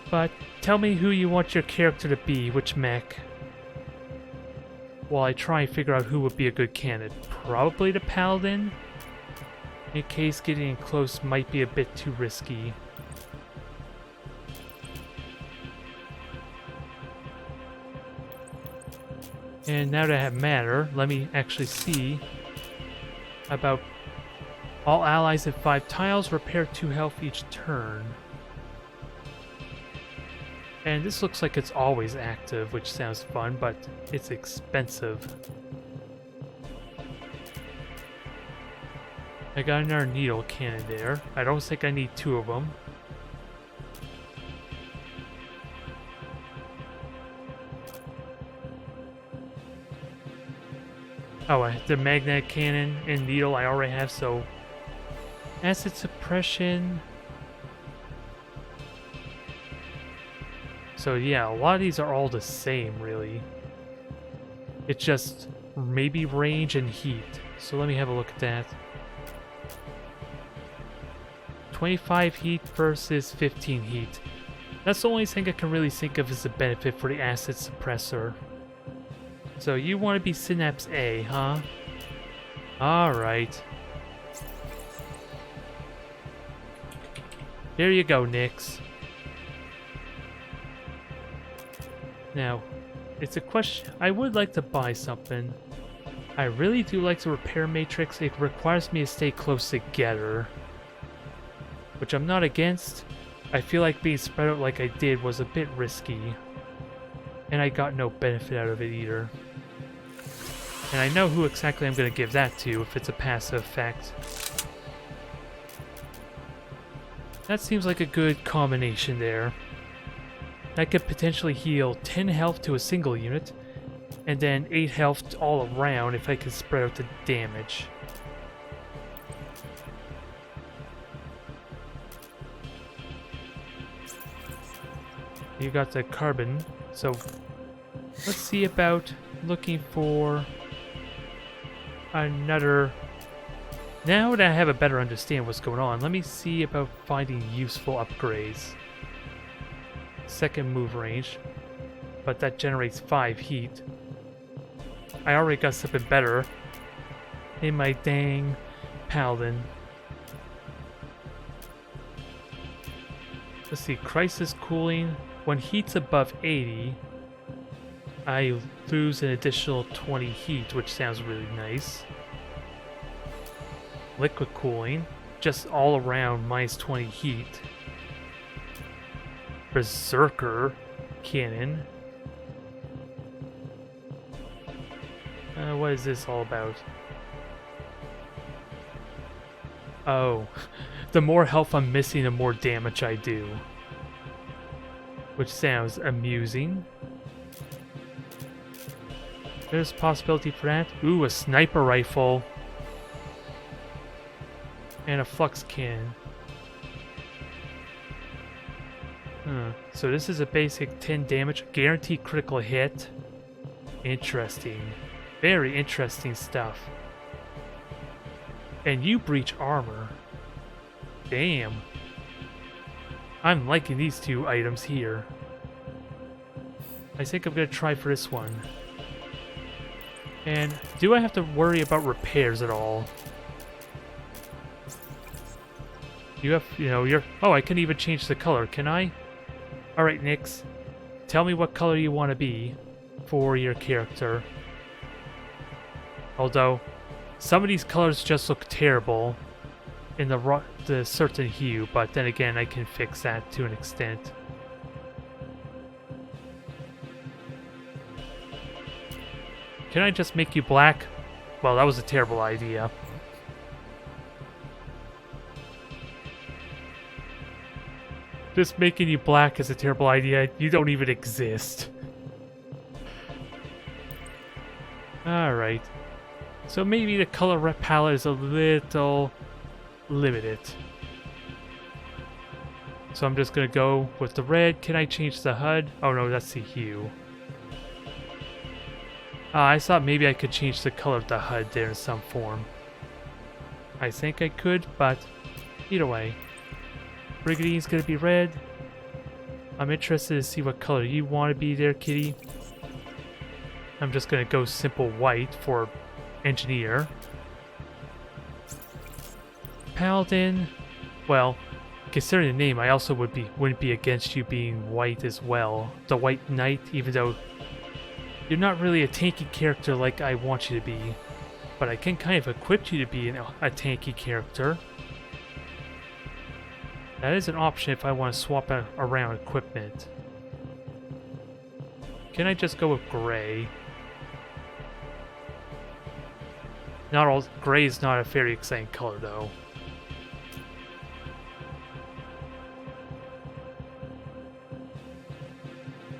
But tell me who you want your character to be, which mech. While I try and figure out who would be a good candidate. Probably the Paladin? In case getting in close might be a bit too risky. And now that I have matter, let me actually see about all allies at 5 tiles, repair 2 health each turn. And this looks like it's always active, which sounds fun, but it's expensive. I got another needle cannon there. I don't think I need 2 of them. Oh, the magnetic cannon and needle I already have, so... Acid suppression... So yeah, a lot of these are all the same, really. It's just maybe range and heat. So let me have a look at that. 25 heat versus 15 heat. That's the only thing I can really think of as a benefit for the acid suppressor. So you want to be Synapse A, huh? Alright. There you go, Nyx. Now, it's a question. I would like to buy something. I really do like the repair matrix. It requires me to stay close together, which I'm not against. I feel like being spread out like I did was a bit risky, and I got no benefit out of it either. And I know who exactly I'm going to give that to if it's a passive effect. That seems like a good combination there. That could potentially heal 10 health to a single unit, and then 8 health all around if I could spread out the damage. You got the carbon, so let's see about looking for another... Now that I have a better understanding of what's going on, let me see about finding useful upgrades. Second move range, but that generates 5 heat. I already got something better in my dang Paladin. Let's see, crisis cooling. When heat's above 80, I lose an additional 20 heat, which sounds really nice. Liquid cooling, just all around minus 20 heat. Berserker cannon. What is this all about? Oh, the more health I'm missing, the more damage I do. Which sounds amusing. There's a possibility for that. Ooh, a sniper rifle. And a flux cannon. So this is a basic 10 damage, guaranteed critical hit. Interesting. Very interesting stuff. And you breach armor. Damn. I'm liking these 2 items here. I think I'm gonna try for this one. And do I have to worry about repairs at all? You have, you know, you're... Oh, I can even change the color, can I? Alright, Nyx. Tell me what color you want to be for your character. Although, some of these colors just look terrible in the certain hue, but then again, I can fix that to an extent. Can I just make you black? Well, that was a terrible idea. Just making you black is a terrible idea. You don't even exist. Alright. So maybe the color palette is a little limited. So I'm just gonna go with the red. Can I change the HUD? Oh no, that's the hue. I thought maybe I could change the color of the HUD there in some form. I think I could, but either way. Brigadine's gonna be red. I'm interested to see what color you want to be there, kitty. I'm just gonna go simple white for engineer. Paladin, well, considering the name, I also wouldn't be against you being white as well. The White Knight, even though you're not really a tanky character like I want you to be, but I can kind of equip you to be a tanky character. That is an option if I want to swap around equipment. Can I just go with gray? Gray is not a very exciting color though.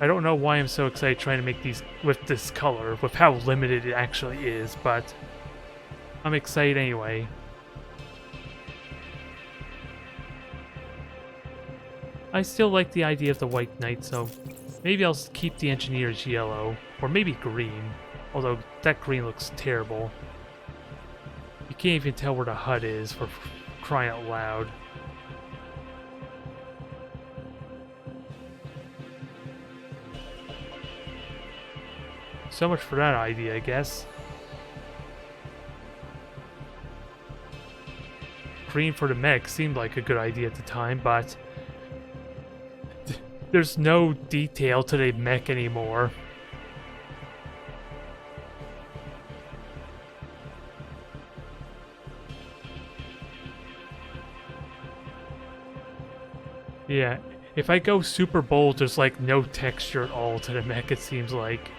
I don't know why I'm so excited trying to make these with this color, with how limited it actually is, but I'm excited anyway. I still like the idea of the White Knight, so maybe I'll keep the engineers yellow, or maybe green, although that green looks terrible. You can't even tell where the HUD is for crying out loud. So much for that idea, I guess. Green for the mech seemed like a good idea at the time, but there's no detail to the mech anymore. Yeah, if I go super bold, there's like no texture at all to the mech, it seems like.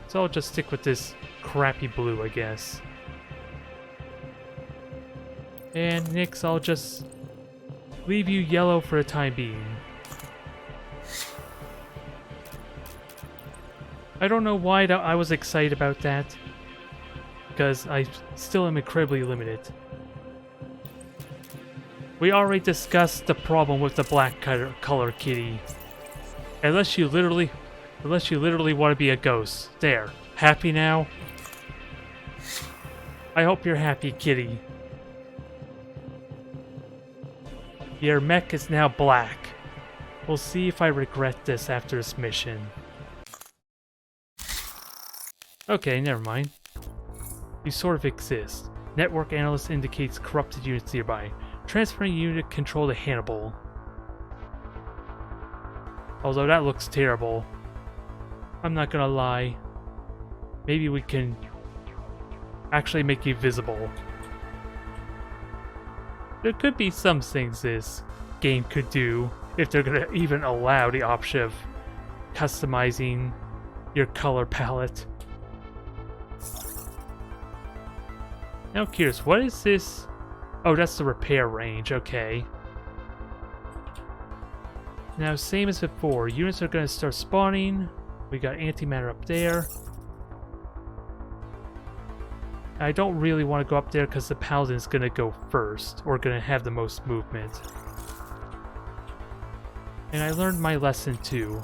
So I'll just stick with this crappy blue, I guess. And Nyx, I'll just leave you yellow for the time being. I don't know why I was excited about that, because I still am incredibly limited. We already discussed the problem with the black color kitty. Unless you literally want to be a ghost. There. Happy now? I hope you're happy, kitty. Your mech is now black. We'll see if I regret this after this mission. Okay, never mind. You sort of exist. Network analyst indicates corrupted units nearby. Transferring unit control to Hannibal. Although that looks terrible. I'm not gonna lie. Maybe we can actually make you visible. There could be some things this game could do if they're gonna even allow the option of customizing your color palette. Now I'm curious, what is this? Oh, that's the repair range, okay. Now, same as before, units are gonna start spawning. We got antimatter up there. I don't really want to go up there because the paladin's gonna go first, or gonna have the most movement. And I learned my lesson too.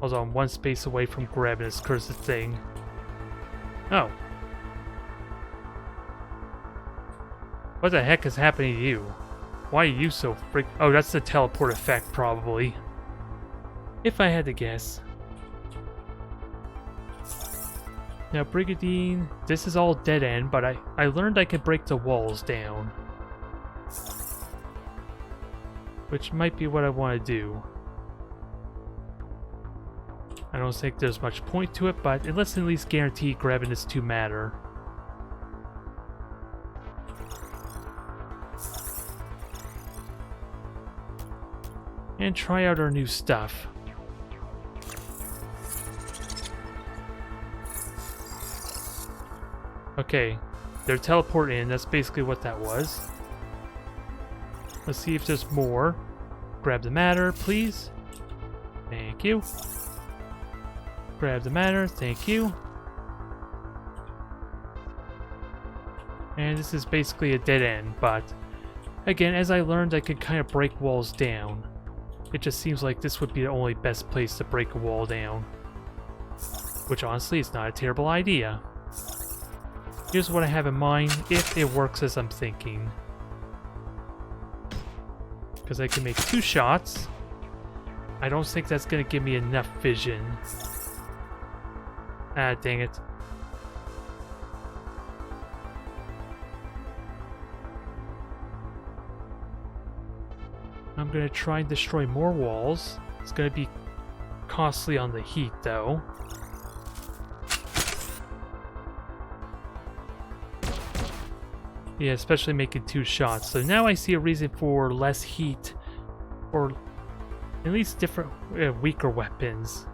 Although I'm one space away from grabbing this cursed thing. Oh. What the heck is happening to you? Why are you so freak- Oh, that's the teleport effect, probably. If I had to guess. Now, Brigadine, this is all dead end, but I learned I could break the walls down. Which might be what I want to do. I don't think there's much point to it, but let's at least guarantee grabbing this 2 matter. And try out our new stuff. Okay, they're teleporting in. That's basically what that was. Let's see if there's more. Grab the matter, please. Thank you. Grab the matter, thank you. And this is basically a dead end, but again, as I learned, I could kind of break walls down. It just seems like this would be the only best place to break a wall down. Which honestly is not a terrible idea. Here's what I have in mind if it works as I'm thinking. Because I can make 2 shots. I don't think that's going to give me enough vision. Ah, dang it. I'm going to try and destroy more walls. It's going to be costly on the heat, though. Yeah, especially making 2 shots. So now I see a reason for less heat, or at least different, weaker weapons,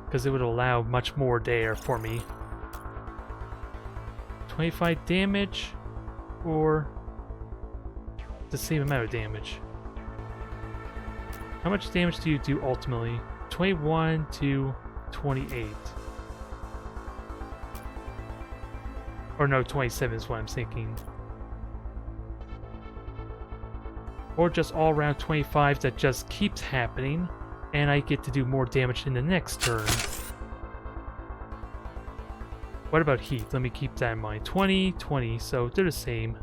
because it would allow much more there for me. 25 damage, or the same amount of damage. How much damage do you do ultimately? 21 to 28. Or no, 27 is what I'm thinking. Or just all around 25 that just keeps happening, and I get to do more damage in the next turn. What about heat? Let me keep that in mind. 20, 20, so they're the same.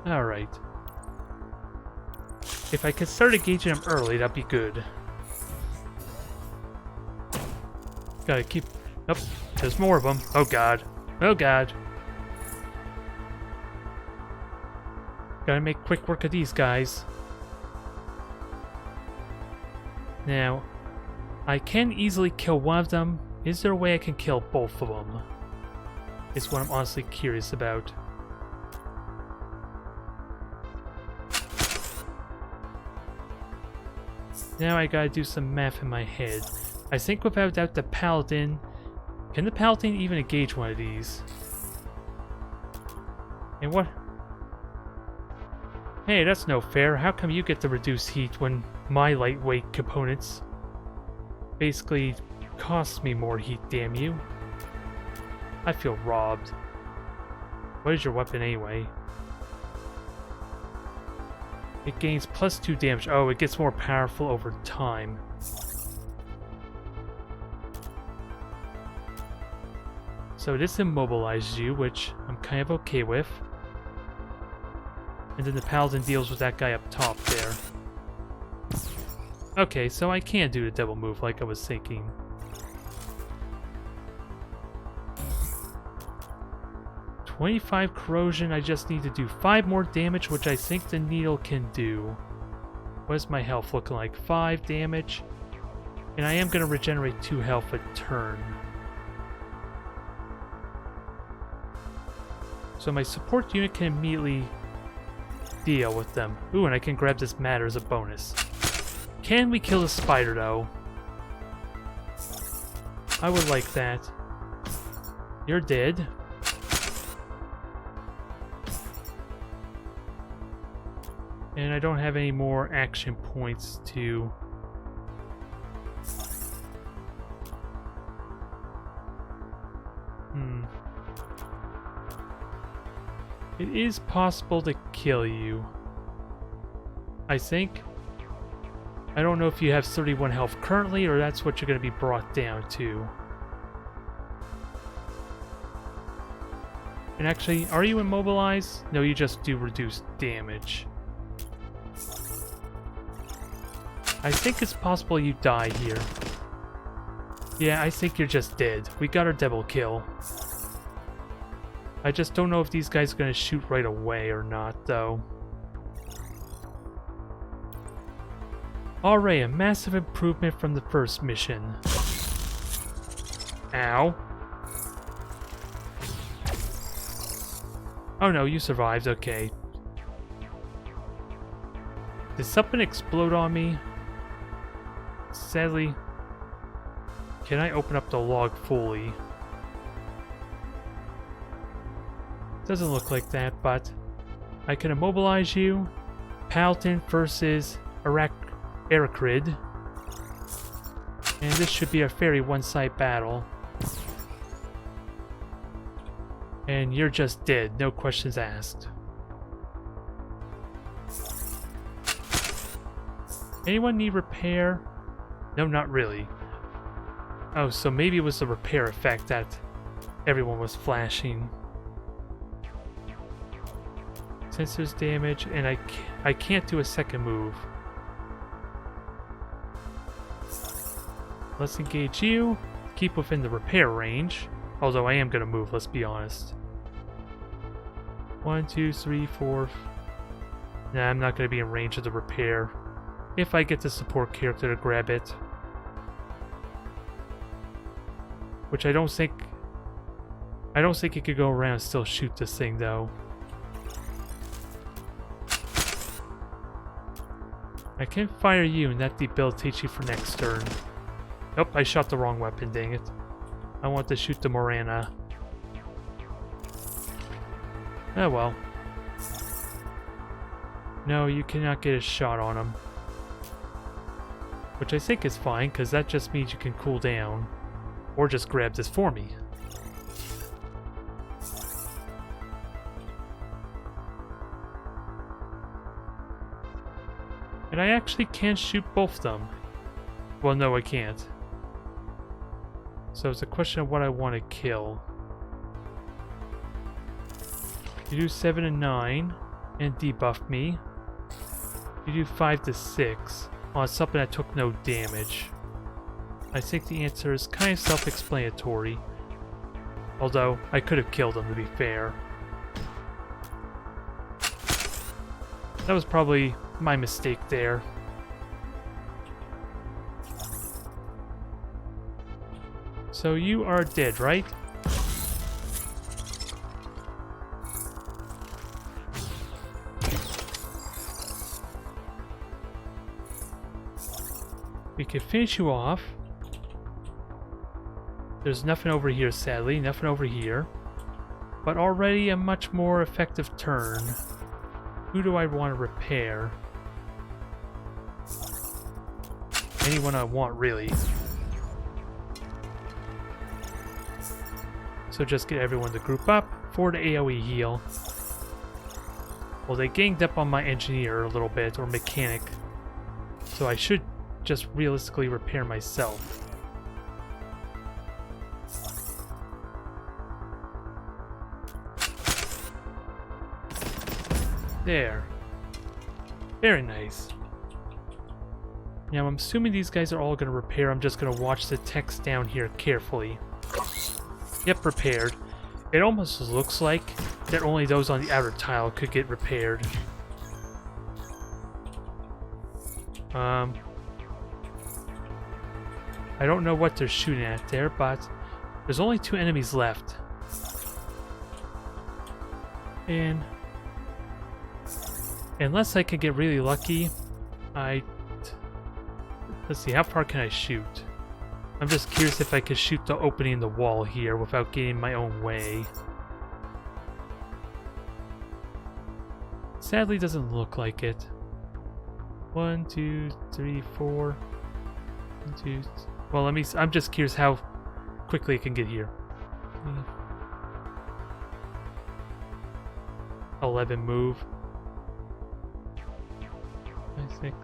Alright. If I could start engaging them early, that'd be good. Gotta keep... Oh, there's more of them. Oh god. Oh god. Gotta make quick work of these guys. Now, I can easily kill one of them. Is there a way I can kill both of them? Is what I'm honestly curious about. Now I gotta do some math in my head. I think without doubt the Paladin... Can the Paladin even engage one of these? And what... Hey, that's no fair. How come you get the reduced heat when my lightweight components basically cost me more heat, damn you? I feel robbed. What is your weapon anyway? It gains +2 damage. Oh, it gets more powerful over time. So this immobilizes you, which I'm kind of okay with. And then the Paladin deals with that guy up top there. Okay, so I can do the double move like I was thinking. "25 corrosion, I just need to do 5 more damage, which I think the needle can do. What is my health looking like? 5 damage. And I am going to regenerate 2 health a turn. So my support unit can immediately deal with them. Ooh, and I can grab this matter as a bonus. Can we kill the spider, though? I would like that. You're dead. And I don't have any more action points to... It is possible to kill you, I think. I don't know if you have 31 health currently, or that's what you're going to be brought down to. And actually, are you immobilized? No, you just do reduced damage. I think it's possible you die here. Yeah, I think you're just dead. We got our double kill. I just don't know if these guys are going to shoot right away or not, though. Alright, a massive improvement from the first mission. Ow. Oh no, you survived, okay. Did something explode on me? Sadly. Can I open up the log fully? Doesn't look like that, but I can immobilize you. Paladin versus Arakrid. And this should be a very one-side battle. And you're just dead, no questions asked. Anyone need repair? No, not really. Oh, so maybe it was the repair effect that everyone was flashing. Sensors damage, and I can't do a second move. Let's engage you. Keep within the repair range. Although I am going to move, let's be honest. 1, 2, 3, 4. Nah, I'm not going to be in range of the repair. If I get the support character to grab it. Which I don't think it could go around and still shoot this thing, though. I can fire you, and that debilitates you for next turn. Nope, I shot the wrong weapon, dang it. I want to shoot the Morana. Oh well. No, you cannot get a shot on him. Which I think is fine, because that just means you can cool down. Or just grab this for me. And I actually can shoot both of them. Well, no, I can't. So it's a question of what I want to kill. You do 7 and 9 and debuff me. You do 5 to 6 on something that took no damage. I think the answer is kind of self-explanatory. Although, I could have killed him, to be fair. That was probably my mistake there. So you are dead, right? We can finish you off. There's nothing over here, sadly. Nothing over here. But already a much more effective turn. Who do I want to repair? Anyone I want, really. So just get everyone to group up for the AoE heal. Well, they ganged up on my engineer a little bit, or mechanic. So I should just realistically repair myself. There. Very nice. Now I'm assuming these guys are all going to repair. I'm just going to watch the text down here carefully. Yep, repaired. It almost looks like that only those on the outer tile could get repaired. I don't know what they're shooting at there, but there's only 2 enemies left. And unless I can get really lucky, let's see, how far can I shoot? I'm just curious if I could shoot the opening in the wall here without getting my own way. Sadly, doesn't look like it. 1, 2, 3, 4. 1, 2. Well, I'm just curious how quickly it can get here. 11 move. 5, 6.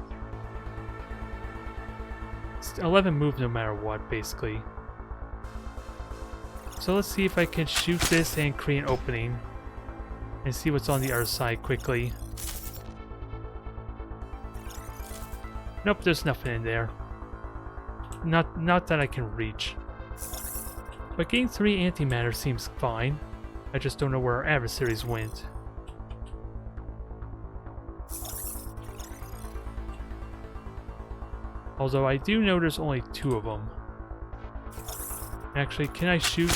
11 move no matter what, basically. So let's see if I can shoot this and create an opening. And see what's on the other side quickly. Nope, there's nothing in there. Not that I can reach. But getting 3 antimatter seems fine. I just don't know where our adversaries went. Although I do know there's only 2 of them. Actually, can I shoot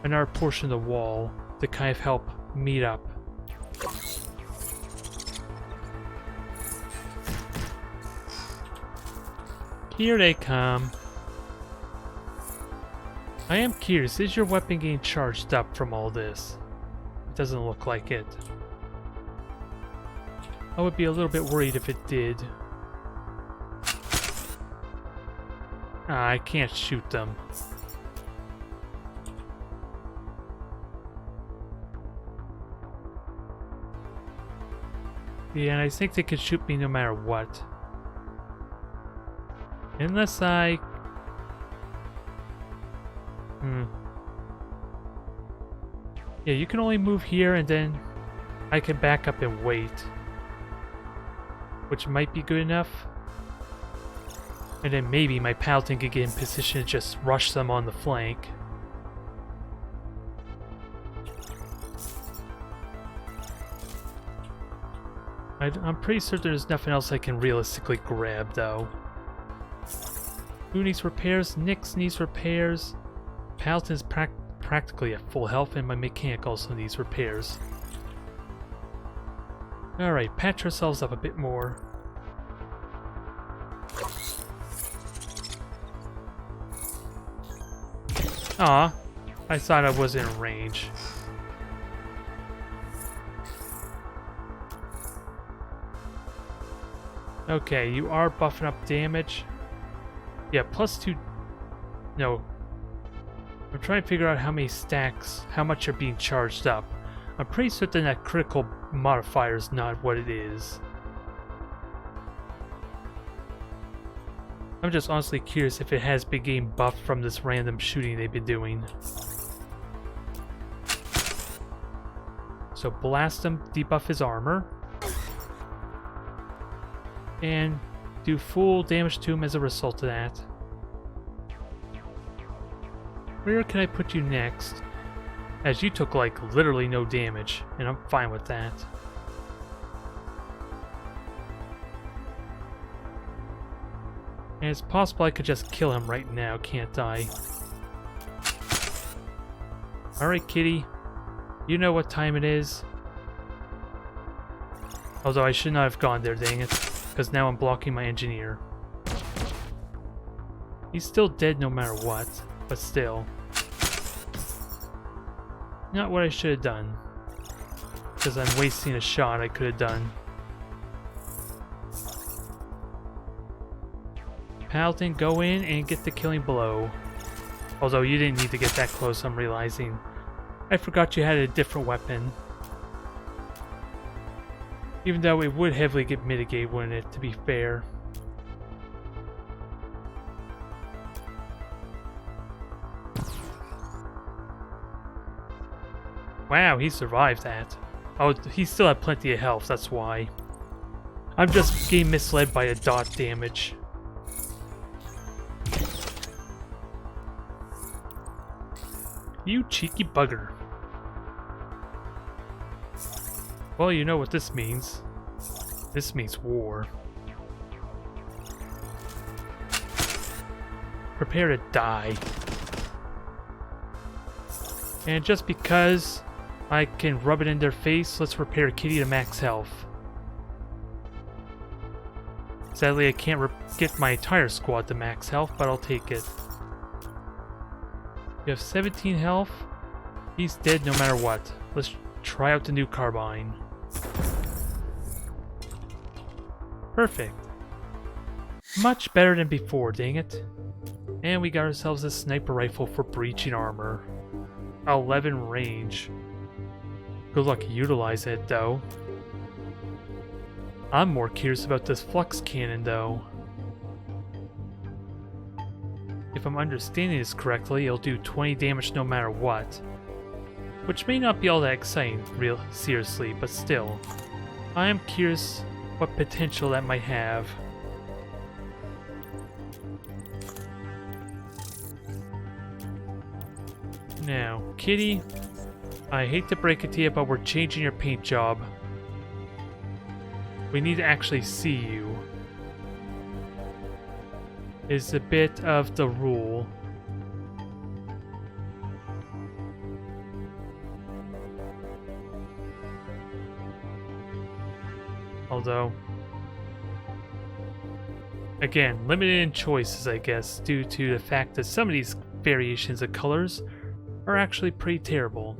another portion of the wall to kind of help meet up? Here they come. I am curious, is your weapon getting charged up from all this? It doesn't look like it. I would be a little bit worried if it did. I can't shoot them. Yeah, and I think they could shoot me no matter what. Unless I... Yeah, you can only move here and then I can back up and wait. Which might be good enough. And then maybe my paladin could get in position to just rush them on the flank. I'm pretty certain there's nothing else I can realistically grab, though. Who needs repairs? Nyx needs repairs. Paladin's practically at full health, and my mechanic also needs repairs. Alright, patch ourselves up a bit more. Aw, I thought I was in range. Okay, you are buffing up damage. Yeah, +2... No. I'm trying to figure out how many stacks, how much are being charged up. I'm pretty certain that critical modifier is not what it is. I'm just honestly curious if it has been getting buffed from this random shooting they've been doing. So blast him, debuff his armor. And do full damage to him as a result of that. Where can I put you next? As you took like literally no damage, and I'm fine with that. And it's possible I could just kill him right now, can't I? Alright, kitty. You know what time it is. Although I should not have gone there, dang it. Because now I'm blocking my engineer. He's still dead no matter what, but still. Not what I should have done. Because I'm wasting a shot I could have done. Paladin, go in and get the killing blow. Although you didn't need to get that close, I'm realizing. I forgot you had a different weapon. Even though it would heavily get mitigated, wouldn't it, to be fair? Wow, he survived that. Oh, he still had plenty of health, that's why. I'm just getting misled by the dot damage. You cheeky bugger. Well, you know what this means. This means war. Prepare to die. And just because I can rub it in their face, let's repair Kitty to max health. Sadly, I can't get my entire squad to max health, but I'll take it. You have 17 health. He's dead no matter what. Let's try out the new carbine. Perfect. Much better than before, dang it. And we got ourselves a sniper rifle for breaching armor. 11 range. Good luck utilizing it, though. I'm more curious about this flux cannon, though. If I'm understanding this correctly, it'll do 20 damage no matter what. Which may not be all that exciting, seriously, but still. I am curious what potential that might have. Now, Kitty, I hate to break it to you, but we're changing your paint job. We need to actually see you. Is a bit of the rule. Although, again, limited in choices, I guess, due to the fact that some of these variations of colors are actually pretty terrible,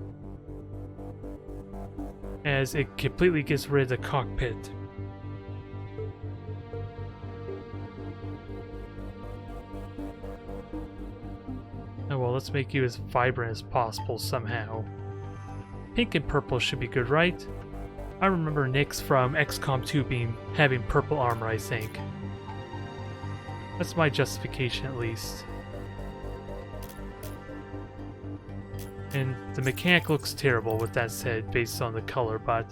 as it completely gets rid of the cockpit. Oh well, let's make you as vibrant as possible somehow. Pink and purple should be good, right? I remember Nyx from XCOM 2 having purple armor, I think. That's my justification, at least. And the mechanic looks terrible with that said, based on the color, but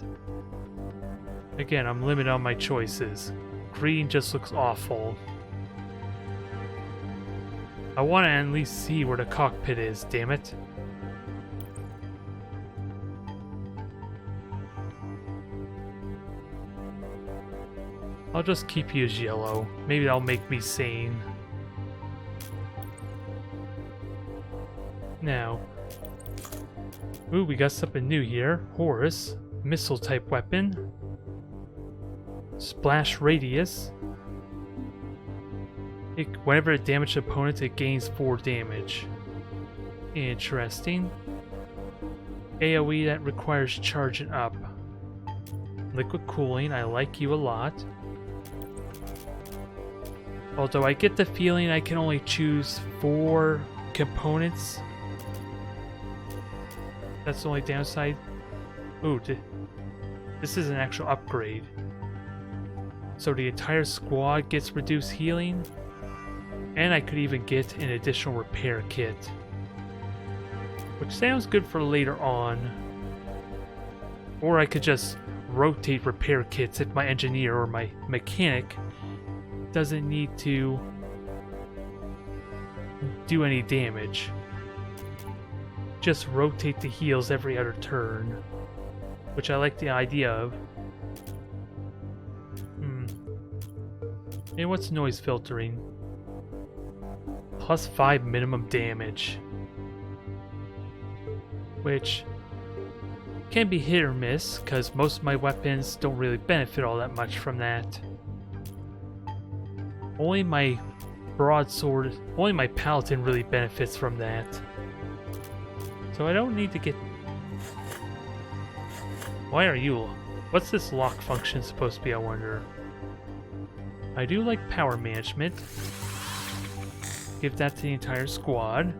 again, I'm limited on my choices. Green just looks awful. I want to at least see where the cockpit is, damn it. I'll just keep you as yellow. Maybe that'll make me sane. Now. Ooh, we got something new here. Horus. Missile type weapon. Splash radius. Whenever it damages an opponent, it gains 4 damage. Interesting. AoE that requires charging up. Liquid cooling, I like you a lot. Although I get the feeling I can only choose 4 components. That's the only downside. Ooh, this is an actual upgrade. So the entire squad gets reduced healing. And I could even get an additional repair kit. Which sounds good for later on. Or I could just rotate repair kits if my engineer or my mechanic doesn't need to do any damage. Just rotate the heals every other turn, which I like the idea of. And what's noise filtering? Plus 5 minimum damage, which can be hit or miss because most of my weapons don't really benefit all that much from that. Only my broadsword, only my paladin really benefits from that. So I don't need to get... Why are you... What's this lock function supposed to be, I wonder? I do like power management. Give that to the entire squad.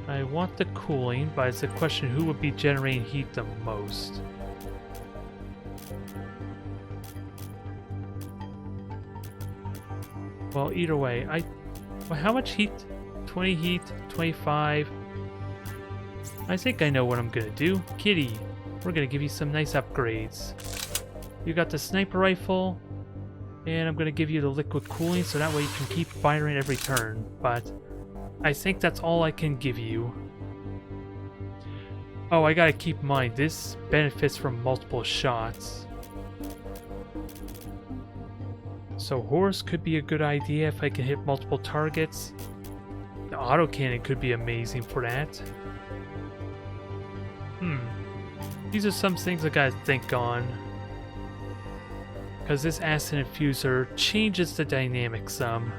I want the cooling, but it's a question who would be generating heat the most. Well, either way, well, how much heat? 20 heat, 25. I think I know what I'm gonna do. Kitty, we're gonna give you some nice upgrades. You got the sniper rifle, and I'm gonna give you the liquid cooling so that way you can keep firing every turn, but I think that's all I can give you. Oh, I gotta keep in mind, this benefits from multiple shots. So Horus could be a good idea if I can hit multiple targets. The autocannon could be amazing for that. These are some things I gotta think on. Because this acid infuser changes the dynamic some.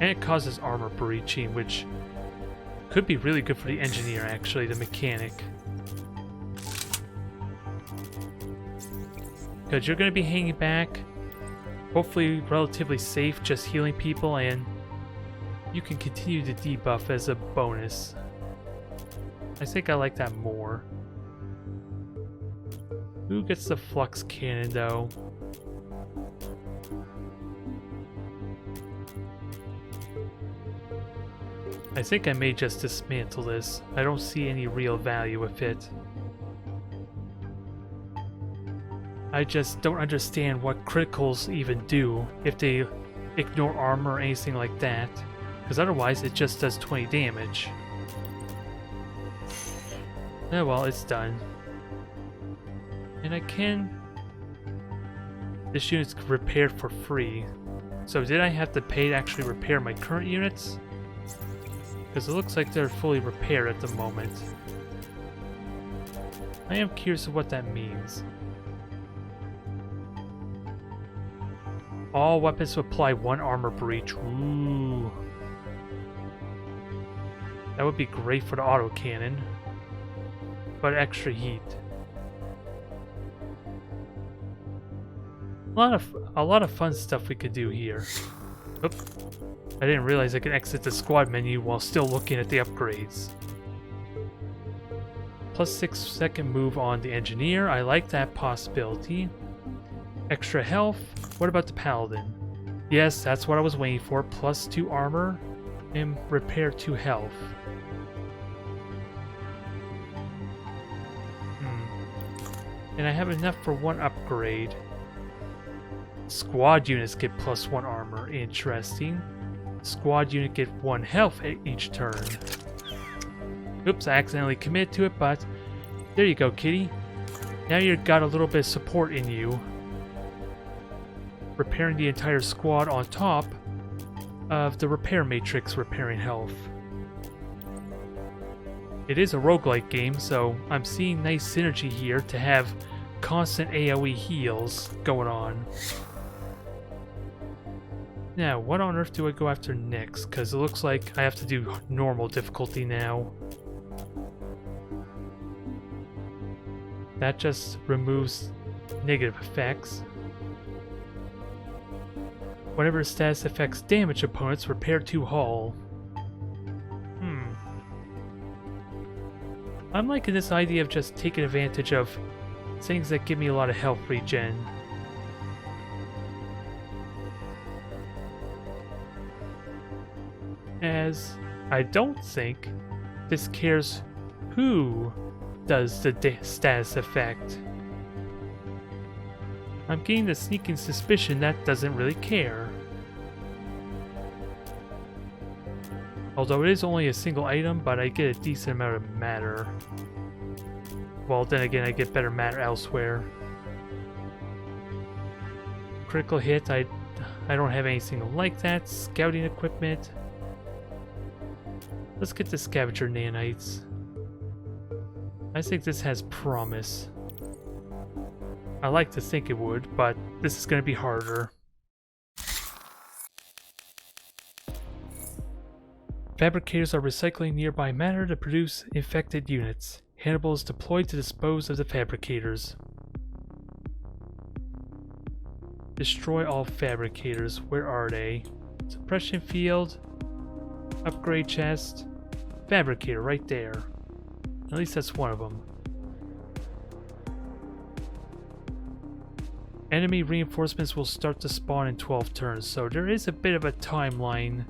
And it causes armor breaching, which could be really good for the engineer, actually, the mechanic. Because you're going to be hanging back, hopefully relatively safe, just healing people, and you can continue to debuff as a bonus. I think I like that more. Who gets the flux cannon, though? I think I may just dismantle this. I don't see any real value with it. I just don't understand what criticals even do if they ignore armor or anything like that. Because otherwise it just does 20 damage. Oh well, it's done. And I can... This unit's repaired for free. So did I have to pay to actually repair my current units? Because it looks like they're fully repaired at the moment. I am curious of what that means. All weapons apply 1 armor breach. Ooh. That would be great for the autocannon. But extra heat. A lot of fun stuff we could do here. Oop. I didn't realize I could exit the squad menu while still looking at the upgrades. Plus 6-second move on the engineer. I like that possibility. Extra health. What about the paladin? Yes, that's what I was waiting for. Plus 2 armor and repair 2 health. And I have enough for 1 upgrade. Squad units get plus 1 armor. Interesting. Squad unit get 1 health at each turn. Oops, I accidentally committed to it, but there you go, kitty. Now you've got a little bit of support in you. Repairing the entire squad on top of the repair matrix repairing health. It is a roguelite game, so I'm seeing nice synergy here to have constant AoE heals going on. Now, what on earth do I go after next? Because it looks like I have to do normal difficulty now. That just removes negative effects. Whenever status effects damage opponents, repair 2 hull. I'm liking this idea of just taking advantage of things that give me a lot of health regen. As I don't think this cares who does the status effect. I'm getting the sneaking suspicion that doesn't really care. Although it is only a single item, but I get a decent amount of matter. Well, then again, I get better matter elsewhere. Critical hit, I don't have anything like that. Scouting equipment. Let's get the scavenger nanites. I think this has promise. I like to think it would, but this is going to be harder. Fabricators are recycling nearby matter to produce infected units. Hannibal is deployed to dispose of the fabricators. Destroy all fabricators. Where are they? Suppression field. Upgrade chest. Fabricator right there. At least that's one of them. Enemy reinforcements will start to spawn in 12 turns, so there is a bit of a timeline.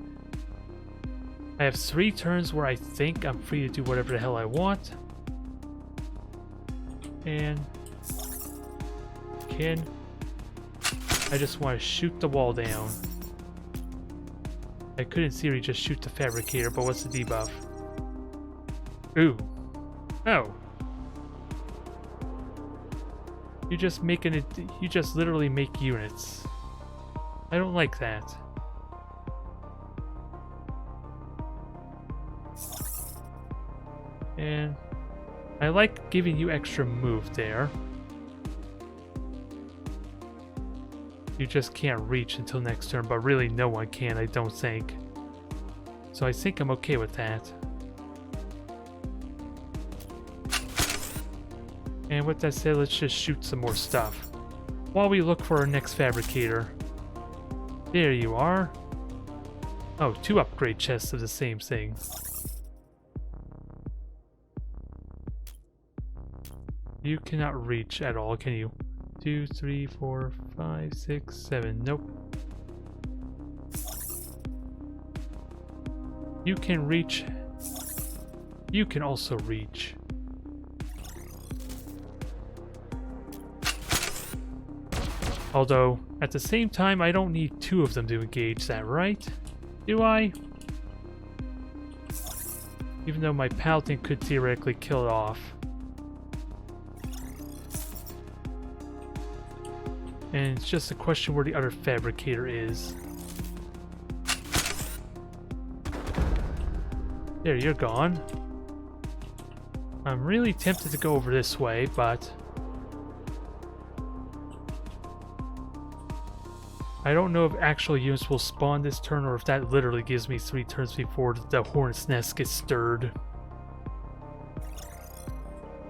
I have 3 turns where I think I'm free to do whatever the hell I want. And I just want to shoot the wall down. I could in theory just shoot the fabricator, but what's the debuff? Ooh. Oh. You just literally make units. I don't like that. And I like giving you extra move there. You just can't reach until next turn, but really no one can, I don't think. So I think I'm okay with that. And with that said, let's just shoot some more stuff while we look for our next fabricator. There you are. Oh, 2 upgrade chests of the same thing. You cannot reach at all, can you? 2, 3, 4, 5, 6, 7. Nope. You can reach. You can also reach. Although, at the same time, I don't need 2 of them to engage that, right? Do I? Even though my paladin could theoretically kill it off. And it's just a question where the other fabricator is. There, you're gone. I'm really tempted to go over this way, but I don't know if actual units will spawn this turn or if that literally gives me 3 turns before the hornet's nest gets stirred.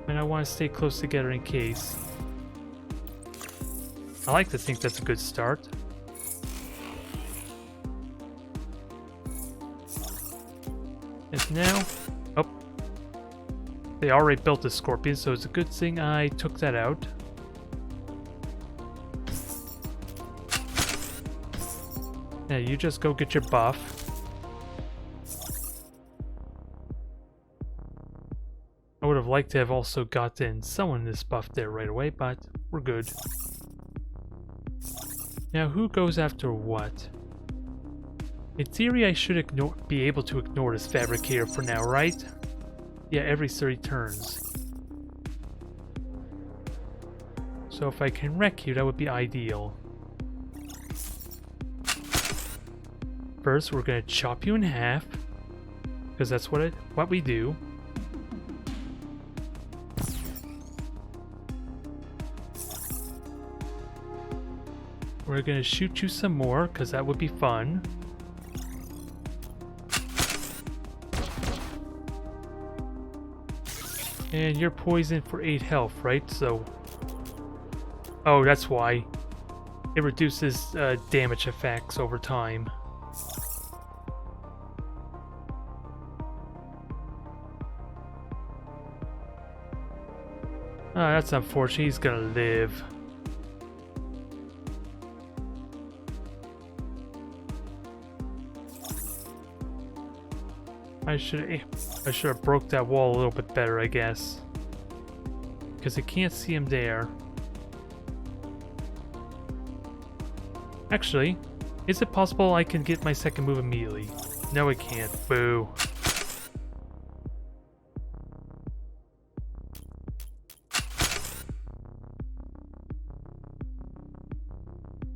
And I want to stay close together in case. I like to think that's a good start. And now, oh, they already built a scorpion, so it's a good thing I took that out. Now you just go get your buff. I would have liked to have also gotten someone this buff there right away, but we're good. Now who goes after what? In theory I should be able to ignore this fabricator for now, right? Yeah, every 30 turns. So if I can wreck you, that would be ideal. First, we're going to chop you in half, because that's what we do. We're going to shoot you some more, because that would be fun. And you're poisoned for 8 health, right? So, oh, that's why. It reduces damage effects over time. Oh, that's unfortunate. He's gonna live. I should have broke that wall a little bit better, I guess. Because I can't see him there. Actually, is it possible I can get my second move immediately? No, I can't. Boo.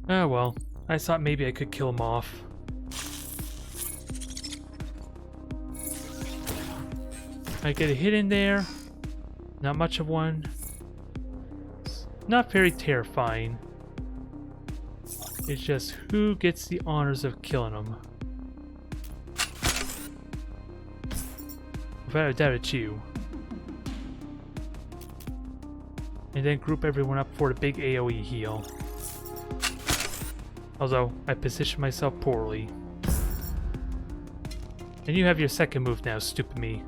Oh well, I thought maybe I could kill him off. I get a hit in there. Not much of one. It's not very terrifying. It's just who gets the honors of killing him. Without a doubt, it's you. And then group everyone up for the big AoE heal. Although, I positioned myself poorly. And you have your second move now, stupid me.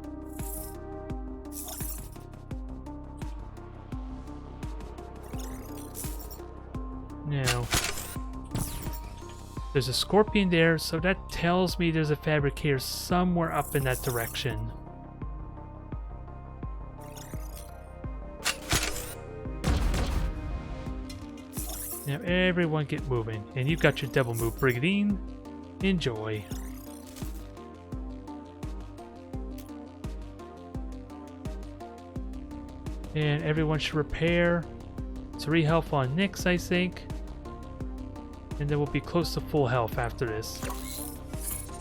Now, there's a scorpion there, so that tells me there's a fabricator somewhere up in that direction. Now everyone get moving, and you've got your double move, Brigandine. Enjoy. And everyone should repair. 3 health on Nyx, I think. And then we'll be close to full health after this.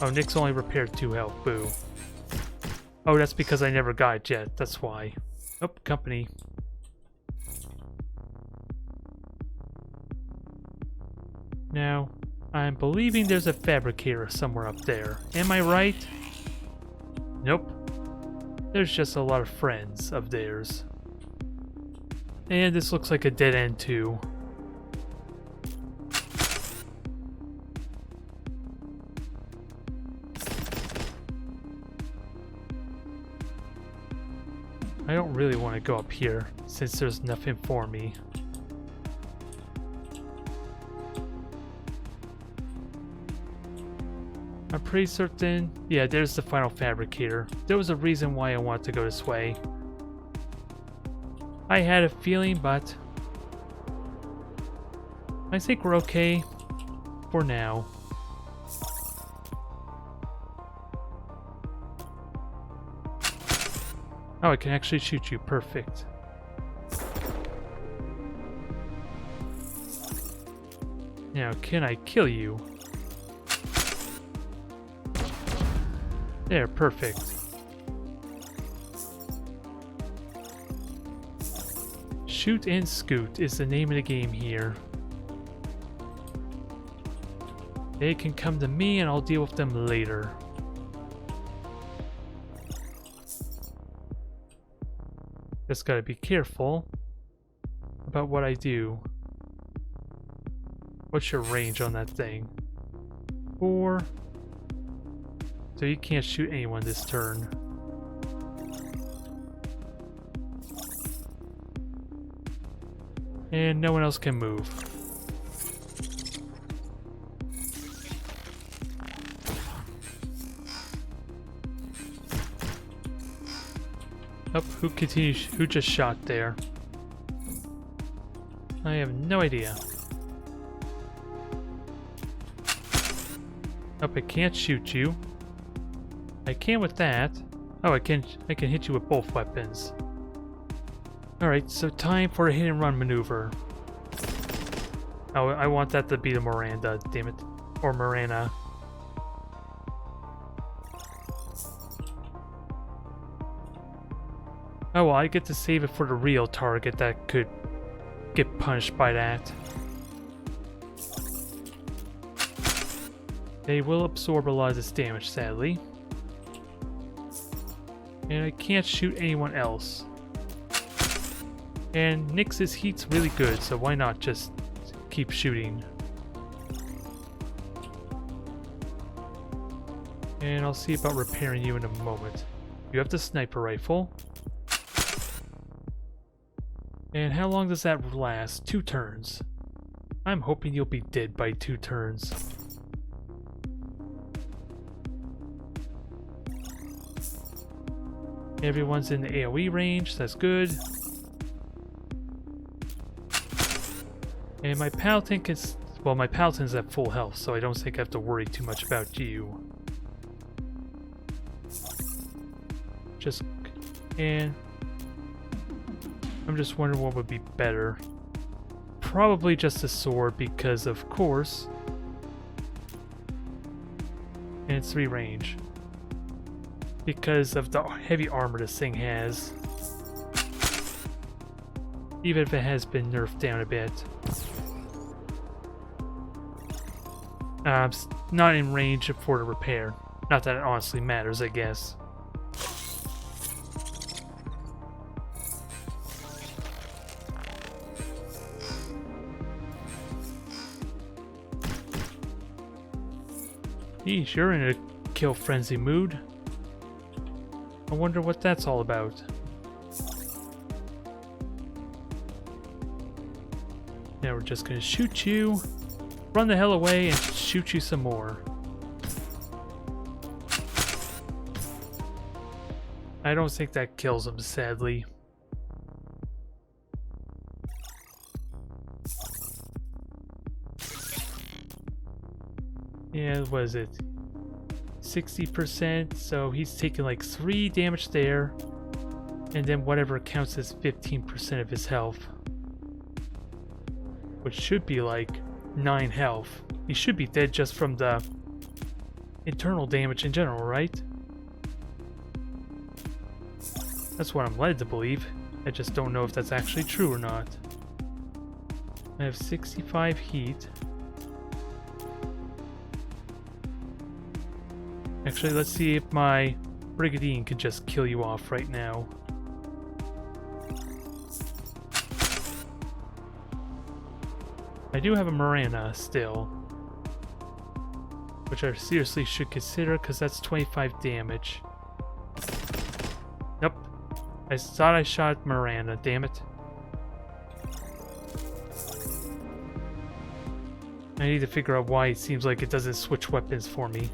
Oh, Nyx only repaired 2 health, boo. Oh, that's because I never got it yet, that's why. Oh, company. Now, I'm believing there's a fabricator somewhere up there. Am I right? Nope. There's just a lot of friends of theirs. And this looks like a dead end too. I don't really want to go up here since there's nothing for me. I'm pretty certain... Yeah, there's the final fabricator. There was a reason why I wanted to go this way. I had a feeling, but... I think we're okay for now. Oh, I can actually shoot you. Perfect. Now, can I kill you? There, perfect. Shoot and scoot is the name of the game here. They can come to me and I'll deal with them later. Just gotta be careful about what I do. What's your range on that thing? 4. So you can't shoot anyone this turn. And no one else can move. Oh, who just shot there? I have no idea. Oh, I can't shoot you. I can with that. Oh, I can hit you with both weapons. Alright, so time for a hit and run maneuver. Oh, I want that to be the Miranda, damn it. Or Mirana. Oh well, I get to save it for the real target that could get punished by that. They will absorb a lot of this damage, sadly. And I can't shoot anyone else. And Nyx's heat's really good, so why not just keep shooting? And I'll see about repairing you in a moment. You have the sniper rifle. And how long does that last? 2 turns. I'm hoping you'll be dead by 2 turns. Everyone's in the AoE range, that's good. And my Paladin can... Well, my Paladin's at full health, so I don't think I have to worry too much about you. And... I'm just wondering what would be better. Probably just a sword because, of course... And it's 3 range. Because of the heavy armor this thing has. Even if it has been nerfed down a bit. It's not in range for the repair. Not that it honestly matters, I guess. Yeesh, you're in a kill frenzy mood. I wonder what that's all about. Now we're just gonna shoot you, run the hell away, and shoot you some more. I don't think that kills him, sadly. Yeah, what is it? 60%, so he's taking like 3 damage there, and then whatever counts as 15% of his health. Which should be like 9 health. He should be dead just from the internal damage in general, right? That's what I'm led to believe. I just don't know if that's actually true or not. I have 65 heat. Actually, let's see if my Brigandine can just kill you off right now. I do have a Mirana still, which I seriously should consider because that's 25 damage. Nope. I thought I shot Mirana, damn it. I need to figure out why it seems like it doesn't switch weapons for me.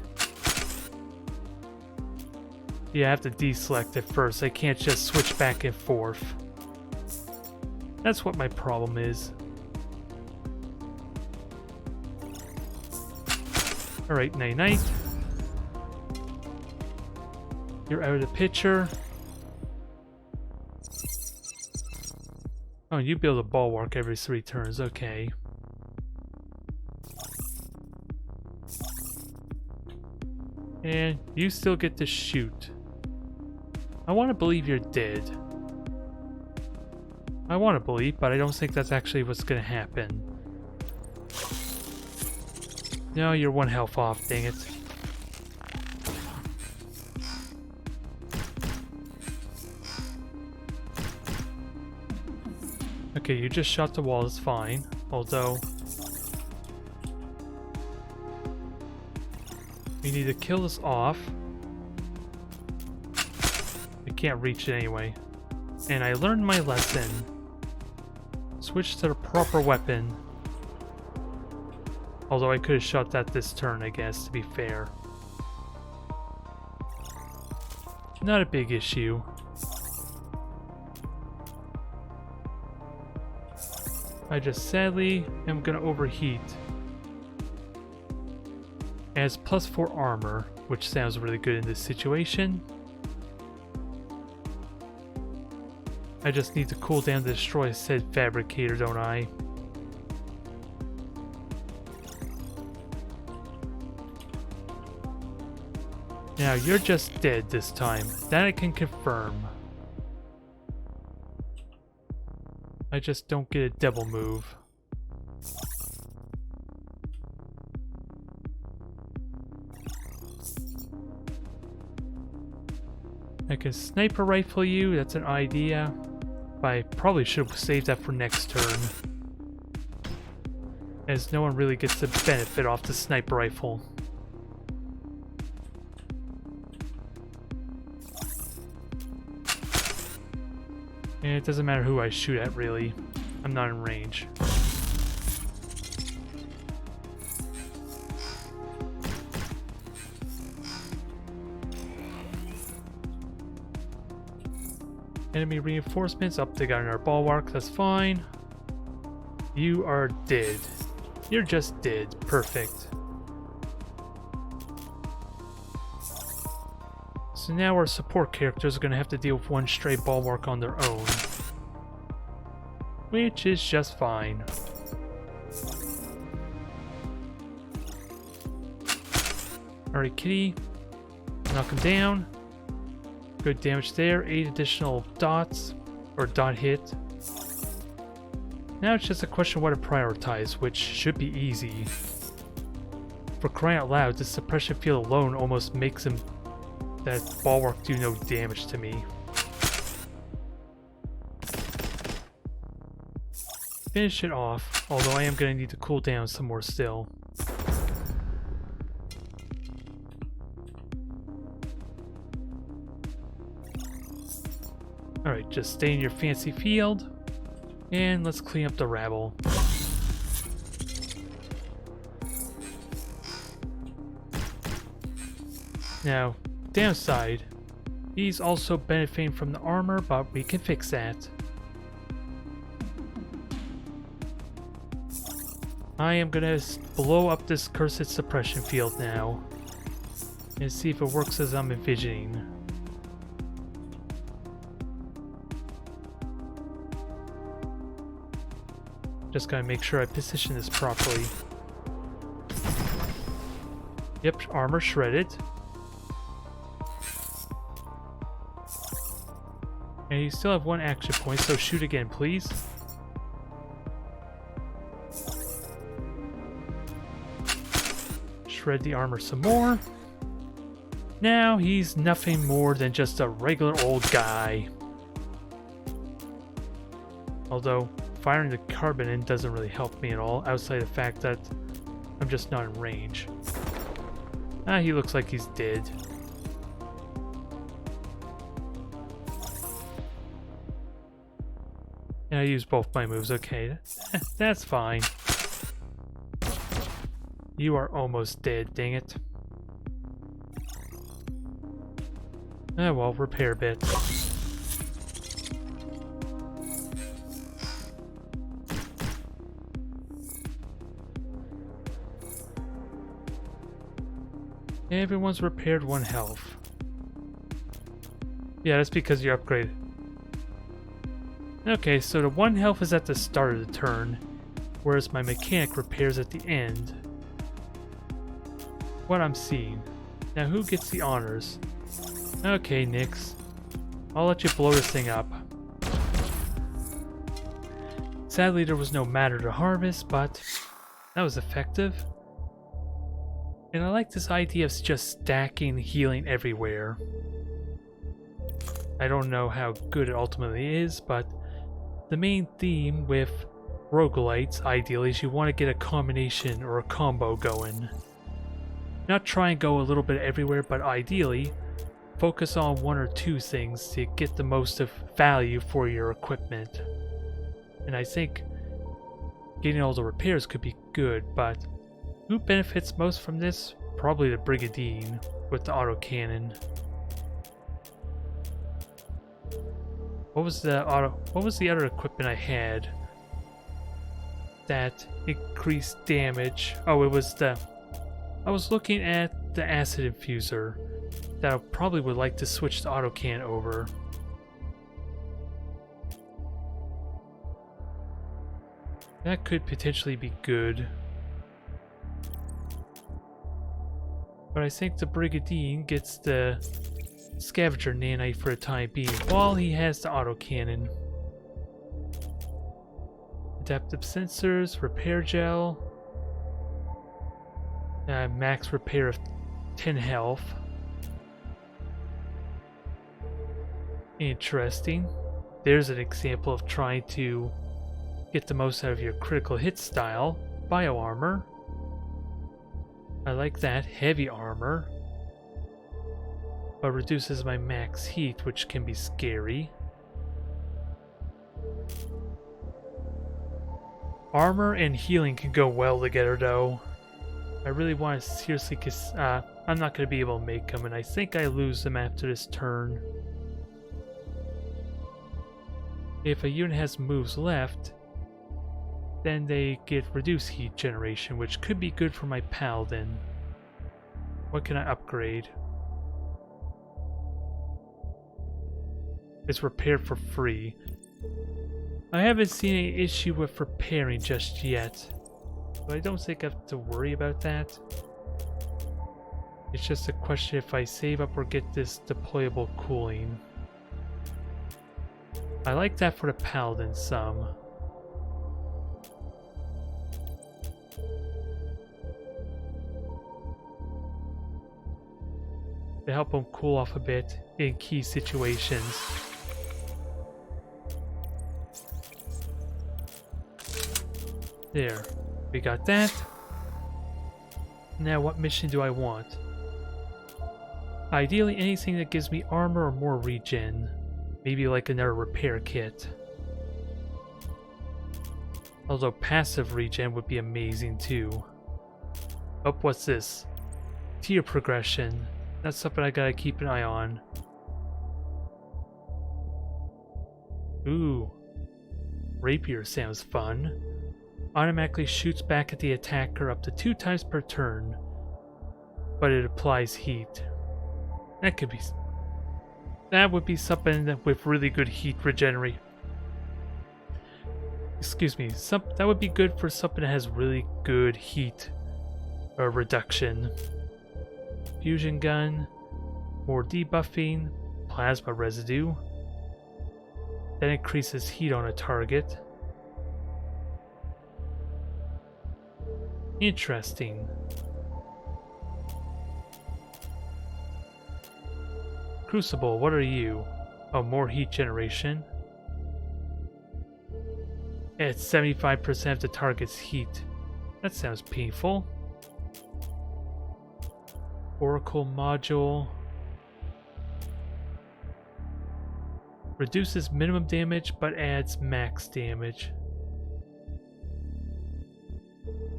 Yeah, I have to deselect it first. I can't just switch back and forth. That's what my problem is. Alright, night-night. You're out of the picture. Oh, you build a bulwark every 3 turns, okay. And you still get to shoot. I want to believe you're dead. I want to believe, but I don't think that's actually what's going to happen. No, you're 1 health off, dang it. Okay, you just shot the wall, it's fine. Although... we need to kill this off. I can't reach it anyway. And I learned my lesson. Switch to the proper weapon. Although I could have shot that this turn, I guess, to be fair. Not a big issue. I just sadly am gonna overheat. It has +4 armor, which sounds really good in this situation. I just need to cool down to destroy said fabricator, don't I? Now you're just dead this time. That I can confirm. I just don't get a double move. I can sniper rifle you, that's an idea. But I probably should have saved that for next turn. As no one really gets the benefit off the sniper rifle. And it doesn't matter who I shoot at, really. I'm not in range. Enemy reinforcements up, they got in our bulwark, that's fine. You are dead. You're just dead. Perfect. So now our support characters are going to have to deal with 1 stray bulwark on their own. Which is just fine. Alright, kitty. Knock him down. Good damage there. 8 additional dots. Or dot hit. Now it's just a question of what to prioritize, which should be easy. For crying out loud, this suppression field alone almost makes him that bulwark do no damage to me. Finish it off, although I am going to need to cool down some more still. Alright, just stay in your fancy field, and let's clean up the rabble. Now, downside, he's also benefiting from the armor, but we can fix that. I am gonna blow up this cursed suppression field now and see if it works as I'm envisioning. Just gotta make sure I position this properly. Yep, armor shredded. And you still have 1 action point, so shoot again, please. Shred the armor some more. Now he's nothing more than just a regular old guy. Although, firing the carbon in doesn't really help me at all, outside the fact that I'm just not in range. Ah, he looks like he's dead. And I used both my moves, okay. That's fine. You are almost dead, dang it. Ah well, repair bit. Everyone's repaired 1 health. Yeah, that's because you're upgraded. Okay, so the 1 health is at the start of the turn, whereas my mechanic repairs at the end. What I'm seeing. Now who gets the honors? Okay, Nyx. I'll let you blow this thing up. Sadly, there was no matter to harvest, but that was effective. And I like this idea of just stacking healing everywhere. I don't know how good it ultimately is, but the main theme with roguelites, ideally, is you want to get a combination or a combo going. Not try and go a little bit everywhere, but ideally, focus on one or two things to get the most of value for your equipment. And I think getting all the repairs could be good, but who benefits most from this? Probably the Brigandine with the autocannon. What was the other equipment I had that increased damage? Oh, it was I was looking at the acid infuser that I probably would like to switch the autocannon over. That could potentially be good. But I think the Brigandine gets the Scavenger nanite for the time being, while he has the autocannon. Adaptive sensors, repair gel, max repair of 10 health. Interesting. There's an example of trying to get the most out of your critical hit style. Bio armor. I like that. Heavy armor. But reduces my max heat, which can be scary. Armor and healing can go well together though. I really want to seriously, because I'm not going to be able to make them, and I think I lose them after this turn. If a unit has moves left, then they get reduced heat generation, which could be good for my paladin. What can I upgrade? It's repaired for free. I haven't seen any issue with repairing just yet, so I don't think I have to worry about that. It's just a question if I save up or get this deployable cooling. I like that for the paladin some. To help them cool off a bit in key situations. There, we got that. Now what mission do I want? Ideally anything that gives me armor or more regen. Maybe like another repair kit. Although passive regen would be amazing too. Oh, what's this? Tier progression. That's something I gotta keep an eye on. Ooh. Rapier sounds fun. Automatically shoots back at the attacker up to 2 times per turn, but it applies heat. That would be something that with really good heat regenerate. Excuse me, that would be good for something that has really good heat reduction. Fusion gun, more debuffing, plasma residue. That increases heat on a target. Interesting. Crucible, what are you? Oh, more heat generation. It's 75% of the target's heat. That sounds painful. Oracle module. Reduces minimum damage but adds max damage.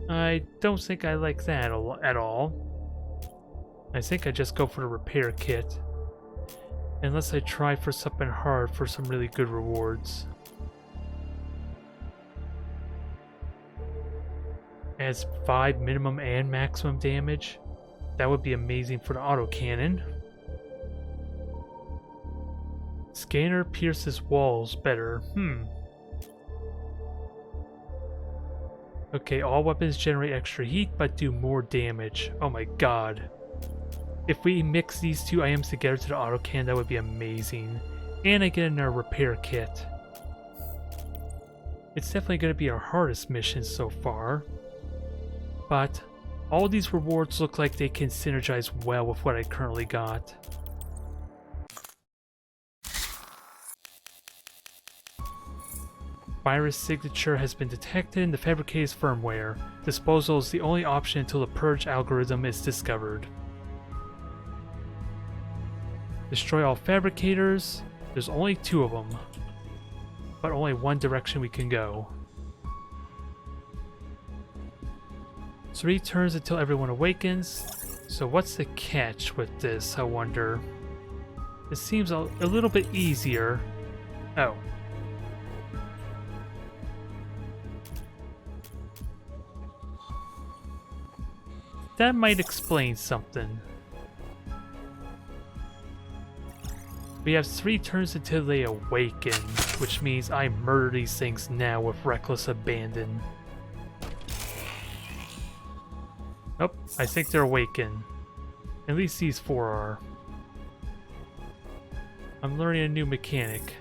I don't think I like that at all. I think I just go for the repair kit. Unless I try for something hard for some really good rewards. Adds 5 minimum and maximum damage. That would be amazing for the autocannon. Scanner pierces walls better. Okay, all weapons generate extra heat but do more damage. Oh my god. If we mix these two items together to the autocannon, that would be amazing. And I get another repair kit. It's definitely going to be our hardest mission so far. But all these rewards look like they can synergize well with what I currently got. Virus signature has been detected in the fabricator's firmware. Disposal is the only option until the purge algorithm is discovered. Destroy all fabricators. There's only 2 of them, but only one direction we can go. 3 turns until everyone awakens. So what's the catch with this, I wonder? It seems a little bit easier. Oh. That might explain something. We have 3 turns until they awaken, which means I murder these things now with reckless abandon. Nope, I think they're awakened. At least these 4 are. I'm learning a new mechanic.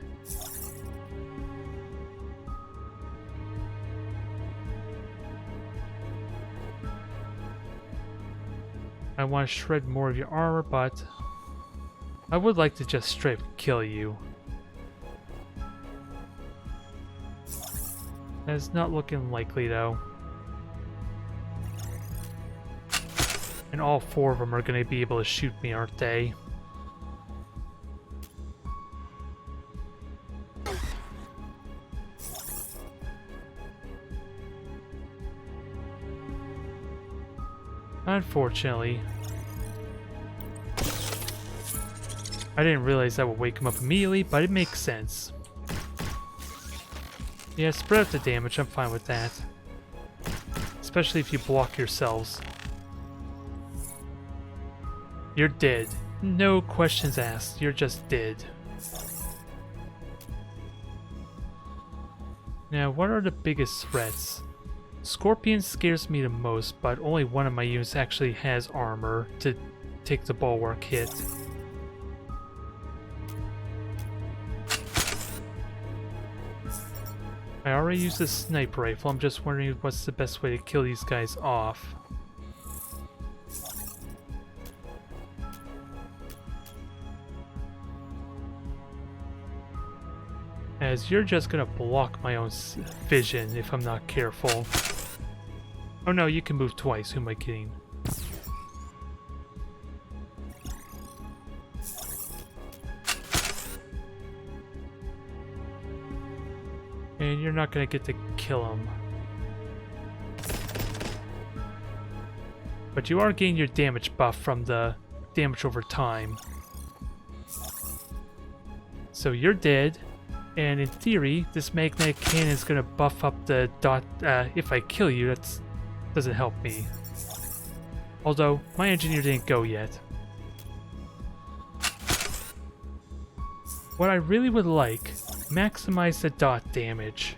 I want to shred more of your armor, but I would like to just straight kill you. That's not looking likely though. And all 4 of them are going to be able to shoot me, aren't they? Unfortunately. I didn't realize that would wake him up immediately, but it makes sense. Yeah, spread out the damage, I'm fine with that. Especially if you block yourselves. You're dead. No questions asked, you're just dead. Now, what are the biggest threats? Scorpion scares me the most, but only one of my units actually has armor to take the bulwark hit. I already used a sniper rifle, I'm just wondering what's the best way to kill these guys off. As you're just gonna block my own vision if I'm not careful. Oh no, you can move twice, who am I kidding? And you're not gonna get to kill him. But you are getting your damage buff from the damage over time. So you're dead. And in theory, this magnetic cannon is going to buff up the dot. If I kill you, that doesn't help me. Although, my engineer didn't go yet. What I really would like, maximize the dot damage.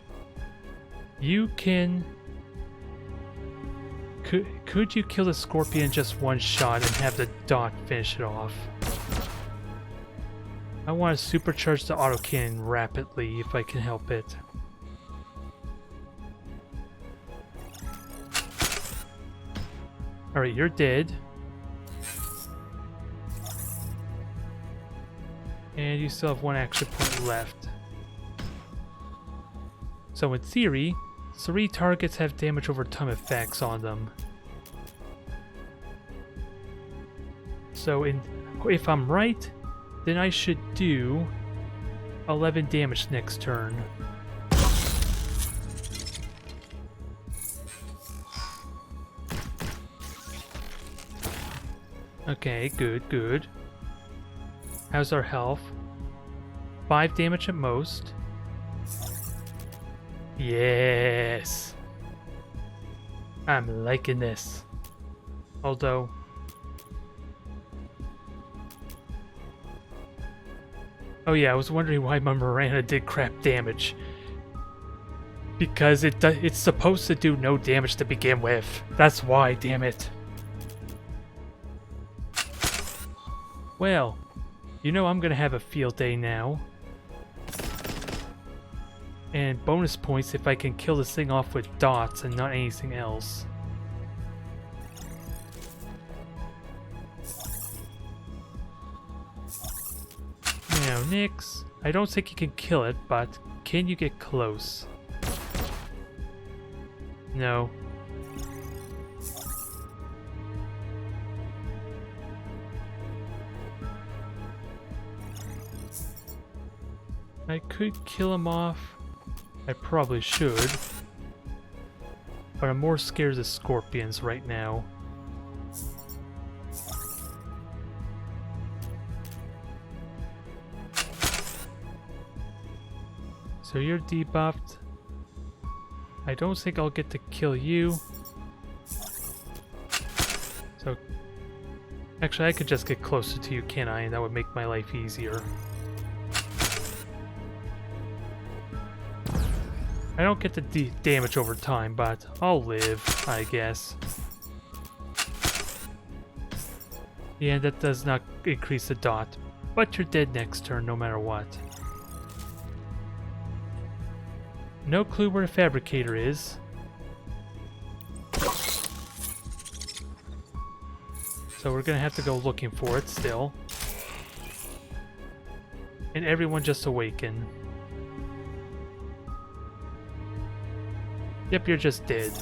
You can... Could you kill the scorpion in just one shot and have the dot finish it off? I want to supercharge the autocannon rapidly if I can help it. Alright, you're dead. And you still have 1 action point left. So in theory, 3 targets have damage over time effects on them. So if I'm right, then I should do 11 damage next turn. Okay, good, good. How's our health? 5 damage at most. Yes! I'm liking this. Although... Oh yeah, I was wondering why my Miranda did crap damage. Because it's supposed to do no damage to begin with. That's why, damn it. Well, you know I'm gonna have a field day now. And bonus points if I can kill this thing off with dots and not anything else. Now, Nyx, I don't think you can kill it, but can you get close? No. I could kill him off. I probably should. But I'm more scared of the scorpions right now. So you're debuffed. I don't think I'll get to kill you. So, actually I could just get closer to you, can't I? And that would make my life easier. I don't get the damage over time, but I'll live, I guess. Yeah, that does not increase the dot. But you're dead next turn, no matter what. No clue where the fabricator is. So we're gonna have to go looking for it still. And everyone just awaken. Yep, you're just dead.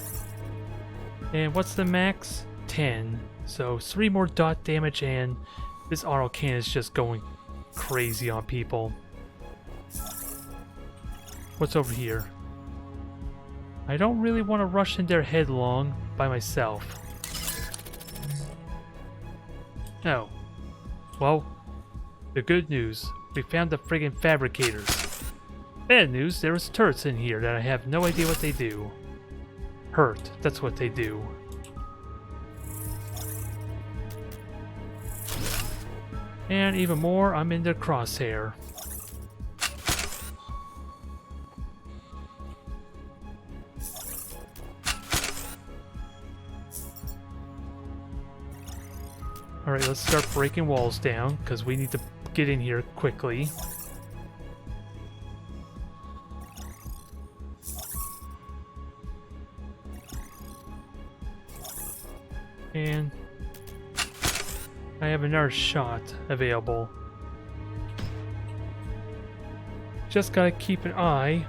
And what's the max? 10. So 3 more dot damage and this auto cannon is just going crazy on people. What's over here? I don't really want to rush in there headlong by myself. Oh. Well, the good news. We found the friggin' fabricators. Bad news, there was turrets in here that I have no idea what they do. Hurt, that's what they do. And even more, I'm in their crosshair. Alright, let's start breaking walls down, because we need to get in here quickly. And I have another shot available. Just gotta keep an eye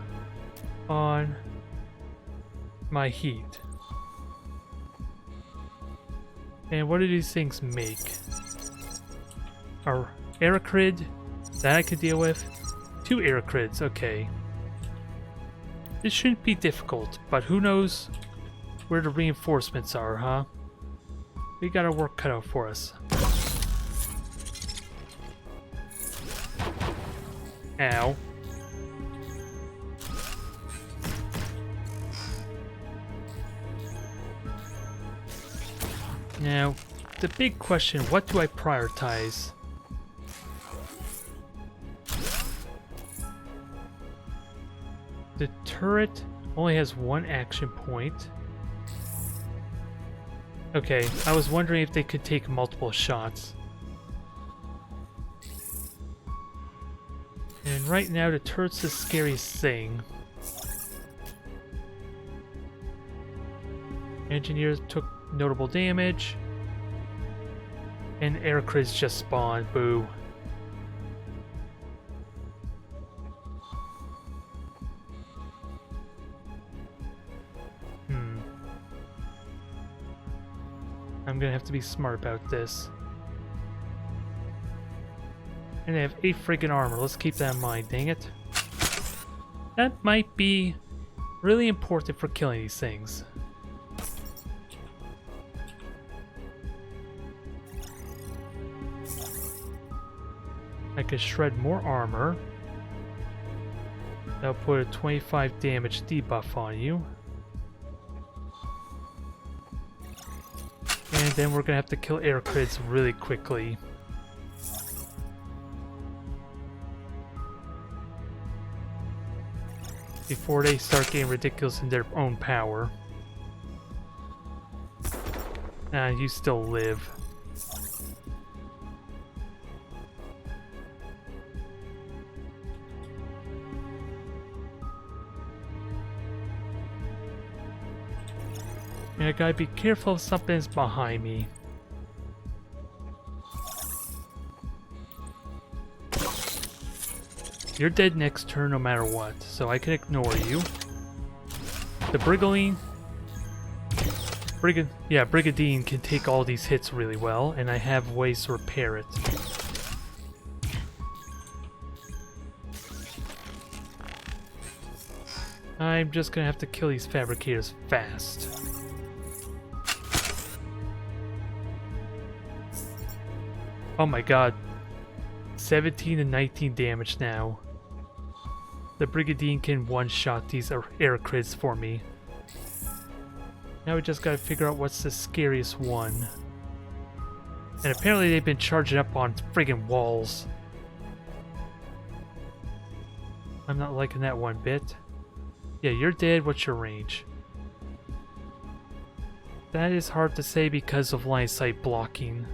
on my heat. And what do these things make? Our Aerocrid, that I could deal with. 2 Aerocrids, okay. This shouldn't be difficult, but who knows where the reinforcements are, huh? We got our work cut out for us. Ow. Now, the big question, what do I prioritize? The turret only has 1 action point. Okay, I was wondering if they could take multiple shots. And right now the turret's the scariest thing. Engineers took notable damage. And Aircrids just spawned, boo. I'm gonna have to be smart about this. And they have 8 friggin' armor. Let's keep that in mind, dang it. That might be really important for killing these things. I could shred more armor. That'll put a 25 damage debuff on you. And then we're gonna have to kill Aircrids really quickly. Before they start getting ridiculous in their own power. Ah, you still live. And I gotta be careful if something's behind me. You're dead next turn no matter what, so I can ignore you. The Brigadine can take all these hits really well, and I have ways to repair it. I'm just gonna have to kill these fabricators fast. Oh my god. 17 and 19 damage now. The Brigadine can one-shot these air crits for me. Now we just gotta figure out what's the scariest one. And apparently they've been charging up on friggin' walls. I'm not liking that one bit. Yeah, you're dead. What's your range? That is hard to say because of line of sight blocking.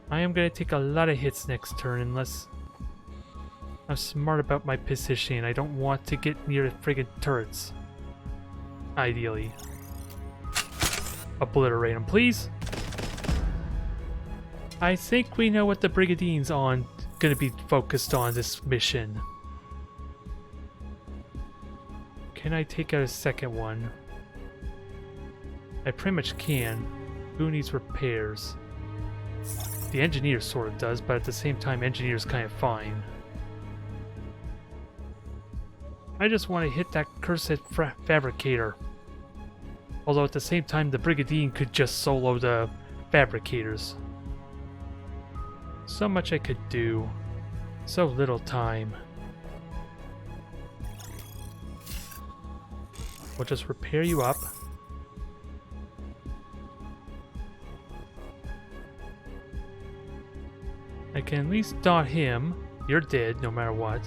I am going to take a lot of hits next turn unless I'm smart about my positioning. I don't want to get near the friggin' turrets. Ideally. Obliterate them, please. I think we know what the Brigadine's going to be focused on this mission. Can I take out a second one? I pretty much can. Who needs repairs? The engineer sort of does, but at the same time, engineer's kind of fine. I just want to hit that cursed fabricator. Although at the same time, the Brigadine could just solo the fabricators. So much I could do. So little time. We'll just repair you up. I can at least dot him. You're dead no matter what.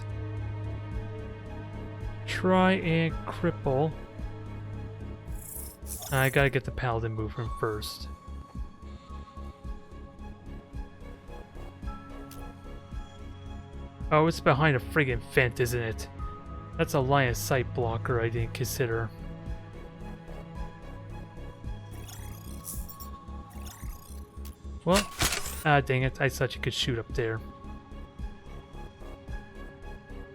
Try and cripple. I gotta get the paladin movement first. Oh, it's behind a friggin' fence, isn't it? That's a line of sight blocker I didn't consider. Well, dang it, I thought you could shoot up there.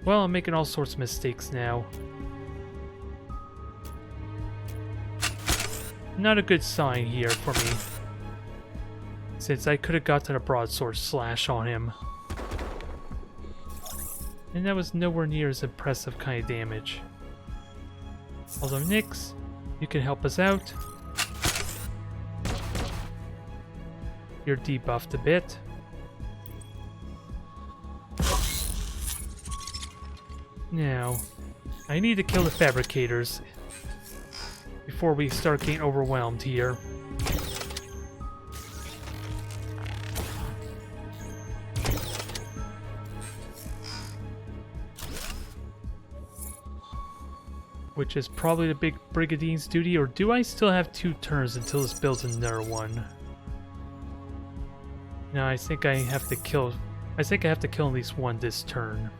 Well, I'm making all sorts of mistakes now. Not a good sign here for me, since I could have gotten a broadsword slash on him. And that was nowhere near as impressive kind of damage. Although Nyx, you can help us out. You're debuffed a bit. Now, I need to kill the fabricators before we start getting overwhelmed here. Which is probably the big Brigadine's duty, or do I still have 2 turns until this builds another one? No, I think I have to kill at least one this turn.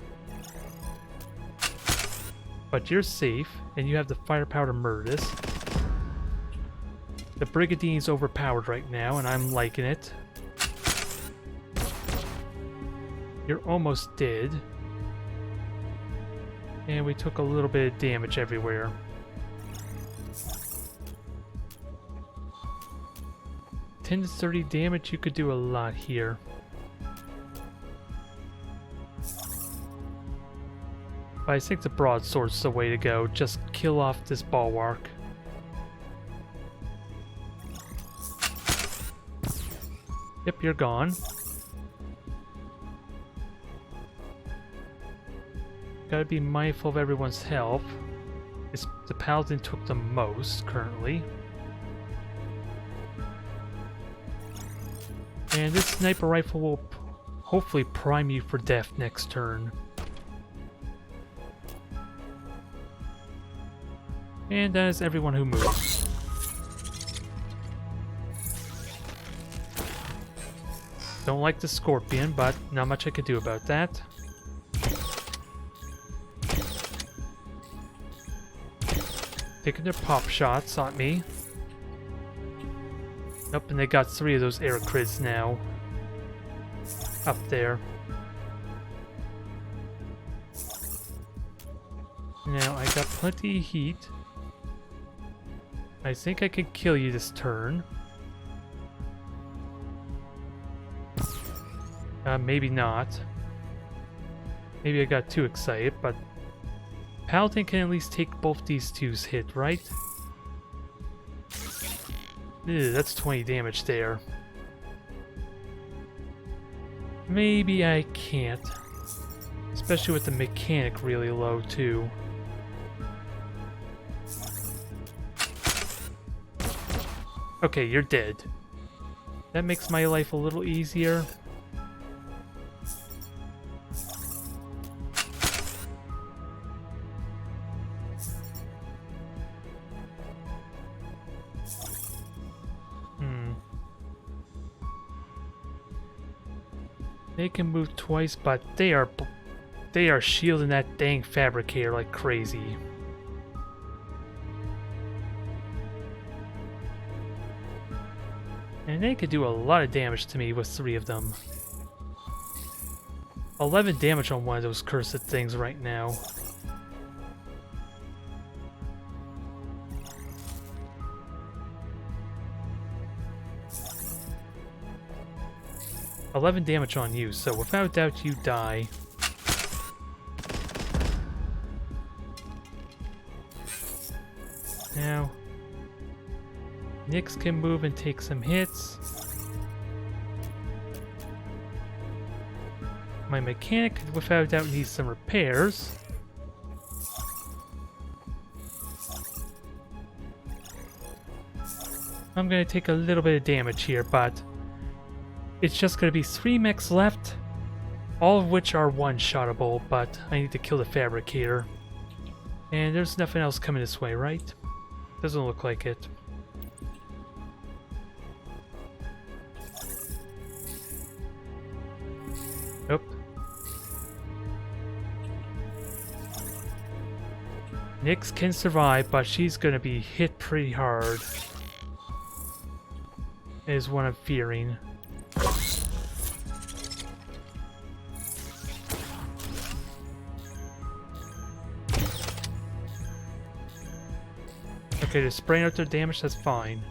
But you're safe, and you have the firepower to murder this. The Brigadine's overpowered right now, and I'm liking it. You're almost dead. And we took a little bit of damage everywhere. $10 to 30 damage, you could do a lot here. But I think the broadsword's the way to go. Just kill off this bulwark. Yep, you're gone. Gotta be mindful of everyone's health. The paladin took the most currently. And this sniper rifle will hopefully prime you for death next turn. And that is everyone who moves. Don't like the scorpion, but not much I could do about that. Taking their pop shots at me. Nope, and they got 3 of those air crids now. Up there. Now, I got plenty of heat. I think I could kill you this turn. Maybe not. Maybe I got too excited, but Paladin can at least take both these two's hit, right? Ew, that's 20 damage there. Maybe I can't. Especially with the mechanic really low, too. Okay, you're dead. That makes my life a little easier. They can move twice, but they are shielding that dang fabricator like crazy. And they could do a lot of damage to me with 3 of them. 11 damage on one of those cursed things right now. $11 damage on you, so without doubt you die. Now, Nyx can move and take some hits. My mechanic, without doubt, needs some repairs. I'm gonna take a little bit of damage here, but it's just gonna be 3 mechs left, all of which are one-shottable, but I need to kill the fabricator. And there's nothing else coming this way, right? Doesn't look like it. Nope. Nyx can survive, but she's gonna be hit pretty hard. Is what I'm fearing. Okay, they're spraying out their damage, that's fine.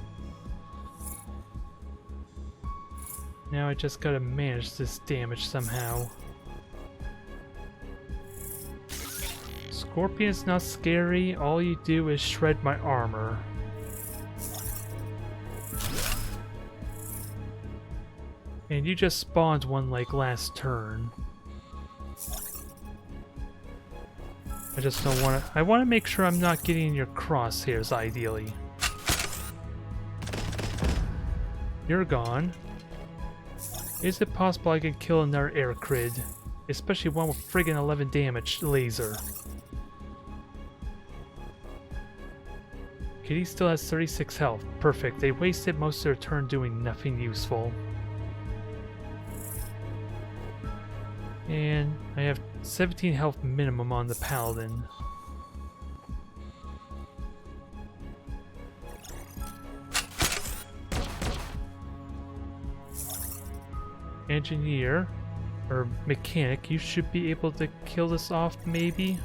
Now I just gotta manage this damage somehow. Scorpion's not scary, all you do is shred my armor. And you just spawned one like last turn. I just don't want to... I want to make sure I'm not getting in your crosshairs, ideally. You're gone. Is it possible I can kill another air crid? Especially one with friggin' 11 damage laser. Kitty still has 36 health. Perfect. They wasted most of their turn doing nothing useful. And I have 17 health minimum on the Paladin. Engineer, or mechanic, you should be able to kill this off, maybe?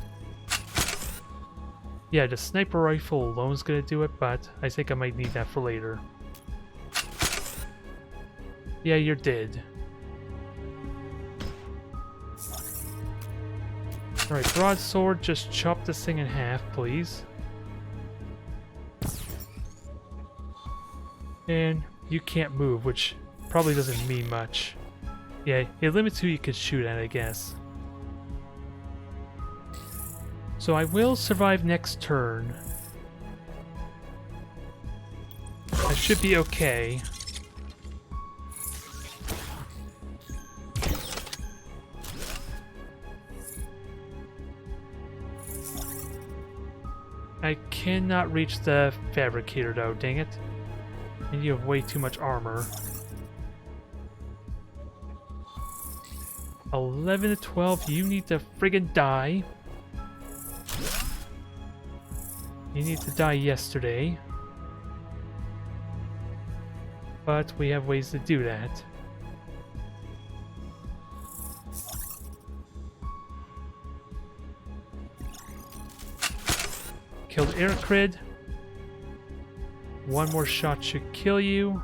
Yeah, the sniper rifle alone is gonna do it, but I think I might need that for later. Yeah, you're dead. Alright, broadsword, just chop this thing in half, please. And you can't move, which probably doesn't mean much. Yeah, it limits who you can shoot at, I guess. So I will survive next turn. I should be okay. I cannot reach the fabricator though, dang it. And you have way too much armor. 11 to 12, you need to friggin' die. You need to die yesterday. But we have ways to do that. Killed Aircrid. One more shot should kill you.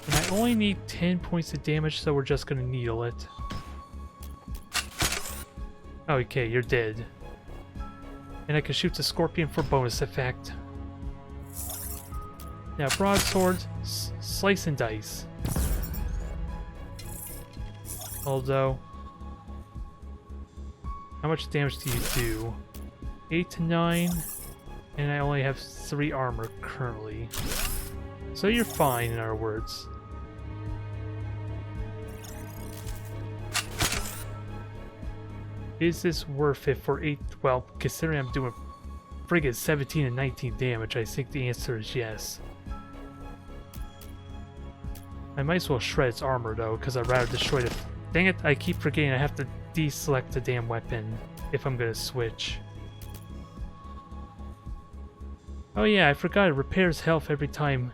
And I only need 10 points of damage, so we're just gonna needle it. Okay, you're dead. And I can shoot the Scorpion for bonus effect. Now, broadsword, slice and dice. Although, how much damage do you do? 8 to 9, and I only have 3 armor currently. So you're fine, in other words. Is this worth it for 8? Well, considering I'm doing friggin' 17 and 19 damage, I think the answer is yes. I might as well shred its armor though, because I'd rather destroy it. Dang it, I keep forgetting I have to deselect the damn weapon if I'm gonna switch. Oh yeah, I forgot it repairs health every time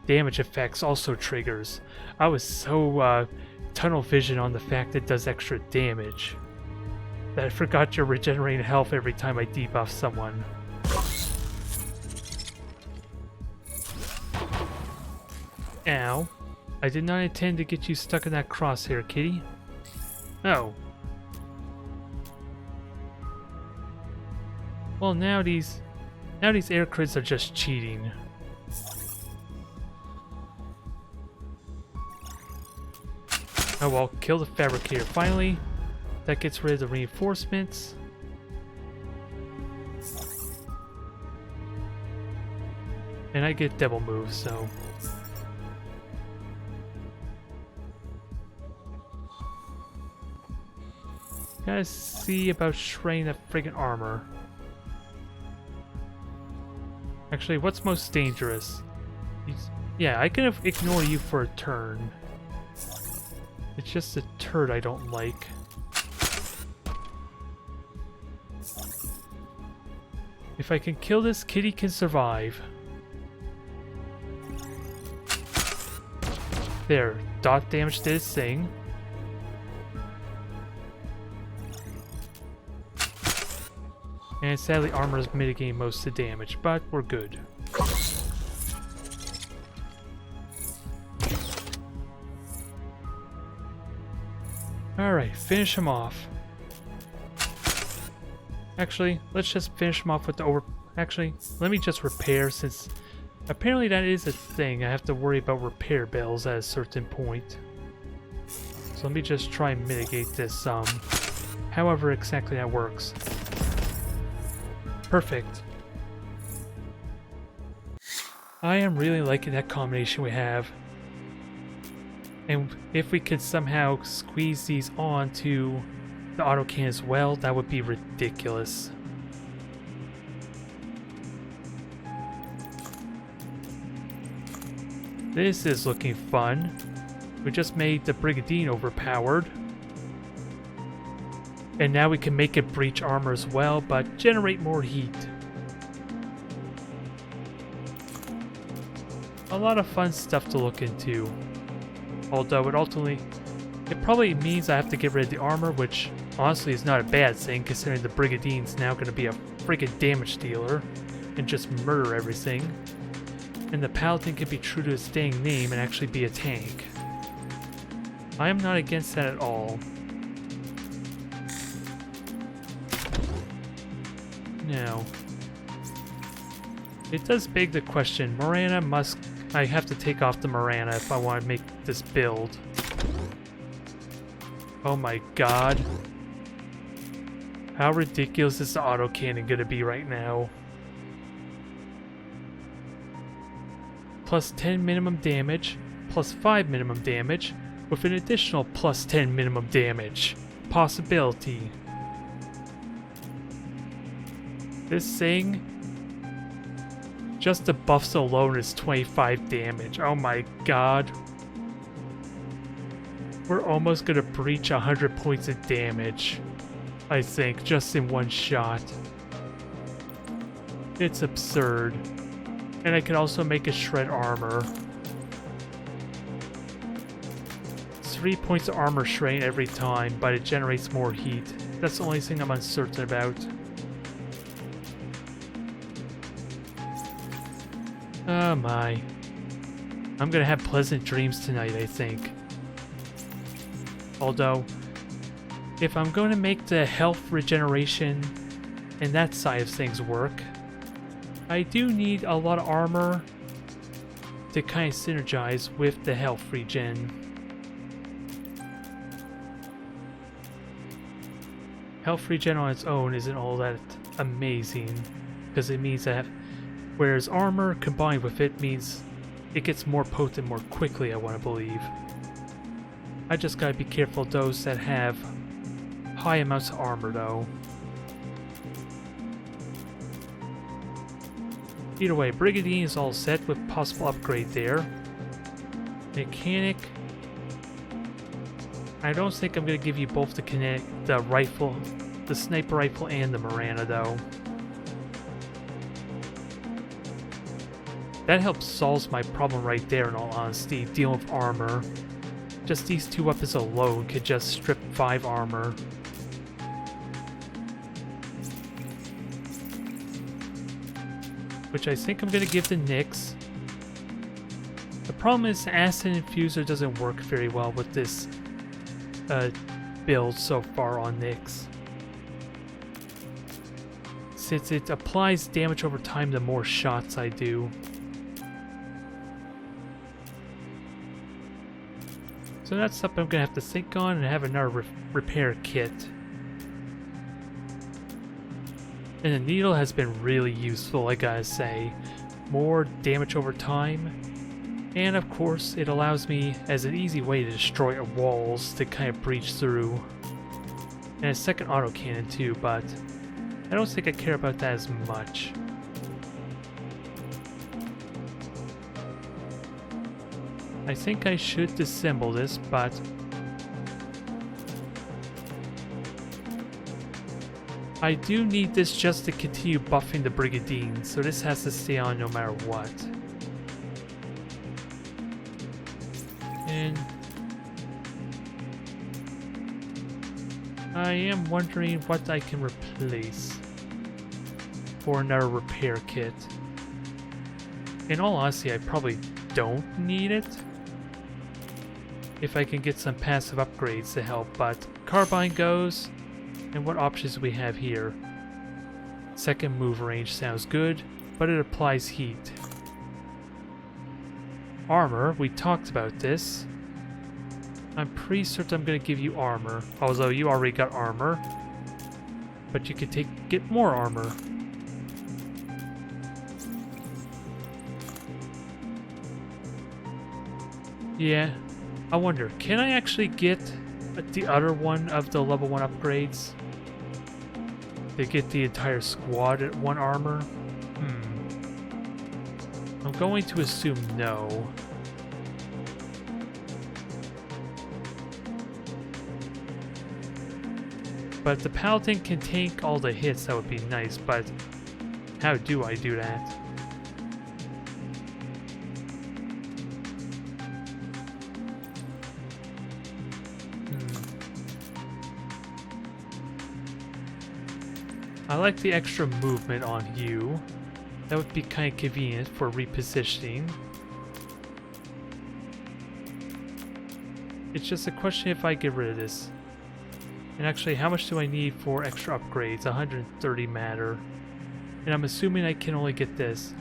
damage effects also triggers. I was so tunnel vision on the fact it does extra damage that I forgot you're regenerating health every time I debuff someone. Ow. I did not intend to get you stuck in that crosshair, kitty. Oh. Well, now these air crits are just cheating. Oh well, kill the fabricator finally. That gets rid of the reinforcements. And I get devil moves, so. Gotta see about shredding that friggin' armor. Actually, what's most dangerous? Yeah, I can ignore you for a turn. It's just a turd I don't like. If I can kill this, Kitty can survive. There, dot damage did its thing. And sadly, armor is mitigating most of the damage, but we're good. Alright, finish him off. Actually, let's just finish him off with the over... Actually, let me just repair, since apparently that is a thing. I have to worry about repair bills at a certain point. So let me just try and mitigate this however exactly that works. Perfect. I am really liking that combination we have. And if we could somehow squeeze these onto the autocannon as well, that would be ridiculous. This is looking fun. We just made the Brigandine overpowered. And now we can make it breach armor as well, but generate more heat. A lot of fun stuff to look into. Although it probably means I have to get rid of the armor, which honestly is not a bad thing, considering the Brigandine's now going to be a friggin' damage dealer and just murder everything. And the Paladin can be true to his dang name and actually be a tank. I am not against that at all. Now, it does beg the question, I have to take off the Marana if I want to make this build. Oh my god. How ridiculous is the autocannon gonna be right now? Plus 10 minimum damage, plus 5 minimum damage, with an additional plus 10 minimum damage possibility. This thing Just the buffs alone is 25 damage. Oh my god. We're almost gonna breach 100 points of damage, I think, just in one shot. It's absurd. And I can also make a shred armor. 3 points of armor shredding every time, but it generates more heat. That's the only thing I'm uncertain about. Oh my. I'm gonna have pleasant dreams tonight, I think. Although, if I'm going to make the health regeneration and that side of things work, I do need a lot of armor to kind of synergize with the health regen. Health regen on its own isn't all that amazing, because it means that whereas armor combined with it means it gets more potent more quickly, I want to believe. I just gotta be careful of those that have high amounts of armor though. Either way, Brigandine is all set with possible upgrade there. Mechanic. I don't think I'm gonna give you both the rifle, the sniper rifle and the Marana though. That helps solve my problem right there in all honesty, dealing with armor. Just these two weapons alone could just strip 5 armor. Which I think I'm gonna give to Nyx. The problem is Acid Infuser doesn't work very well with this build so far on Nyx. Since it applies damage over time the more shots I do. So that's something I'm going to have to think on and have another repair kit. And the needle has been really useful, I gotta say. More damage over time. And of course, it allows me as an easy way to destroy walls to kind of breach through. And a second autocannon too, but I don't think I care about that as much. I think I should disassemble this, but I do need this just to continue buffing the Brigandine, so this has to stay on no matter what. And I am wondering what I can replace for another repair kit. In all honesty, I probably don't need it if I can get some passive upgrades to help, but Carbine goes, and what options do we have here? Second move range sounds good, but it applies heat. Armor, we talked about this. I'm pretty certain I'm going to give you armor, although you already got armor, but you could get more armor. Yeah. I wonder, can I actually get the other one of the level 1 upgrades? To get the entire squad at 1 armor? I'm going to assume no. But if the Paladin can tank all the hits, that would be nice, but how do I do that? I like the extra movement on you. That would be kind of convenient for repositioning. It's just a question if I get rid of this. And actually, how much do I need for extra upgrades? 130 matter. And I'm assuming I can only get this.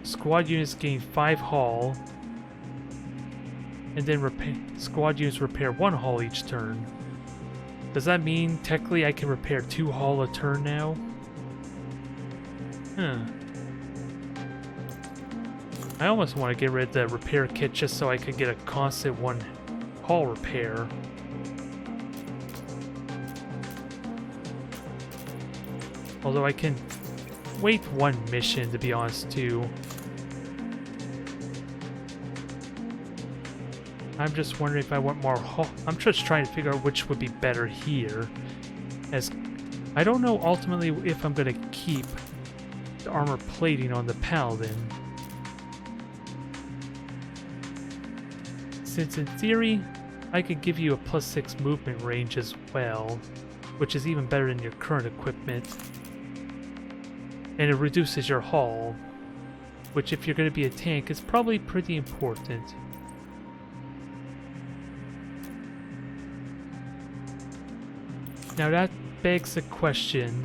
Squad units gain 5 hull. And then squad units repair 1 hull each turn. Does that mean technically I can repair 2 hull a turn now? I almost want to get rid of the repair kit just so I could get a constant 1 hull repair. Although I can wait one mission, to be honest, too. I'm just wondering if I want more I'm just trying to figure out which would be better here. As I don't know ultimately if I'm going to keep the armor plating on the Paladin. Since in theory, I could give you a +6 movement range as well, which is even better than your current equipment. And it reduces your hull, which if you're going to be a tank is probably pretty important. Now that begs the question,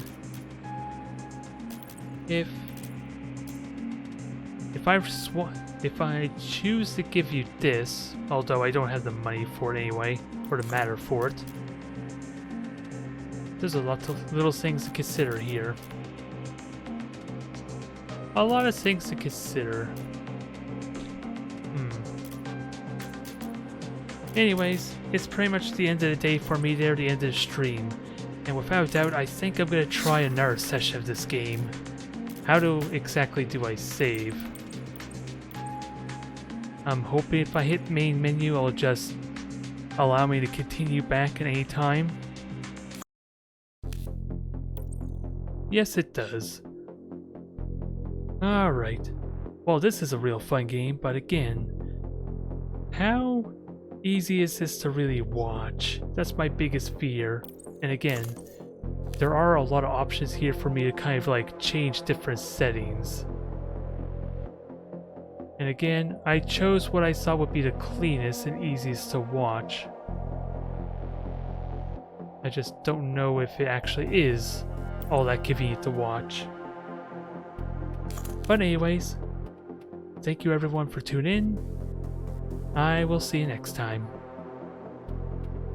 if I choose to give you this, although I don't have the money for it anyway, or the matter for it, there's a lot of little things to consider here. A lot of things to consider. Anyways, it's pretty much the end of the day for me there, the end of the stream. And without doubt, I think I'm going to try another session of this game. How exactly do I save? I'm hoping if I hit main menu, it'll just allow me to continue back at any time. Yes, it does. Alright. Well, this is a real fun game, but again, how easy is this to really watch? That's my biggest fear. And again, there are a lot of options here for me to kind of like change different settings. And again, I chose what I thought would be the cleanest and easiest to watch. I just don't know if it actually is all that convenient to watch. But anyways, thank you everyone for tuning in. I will see you next time.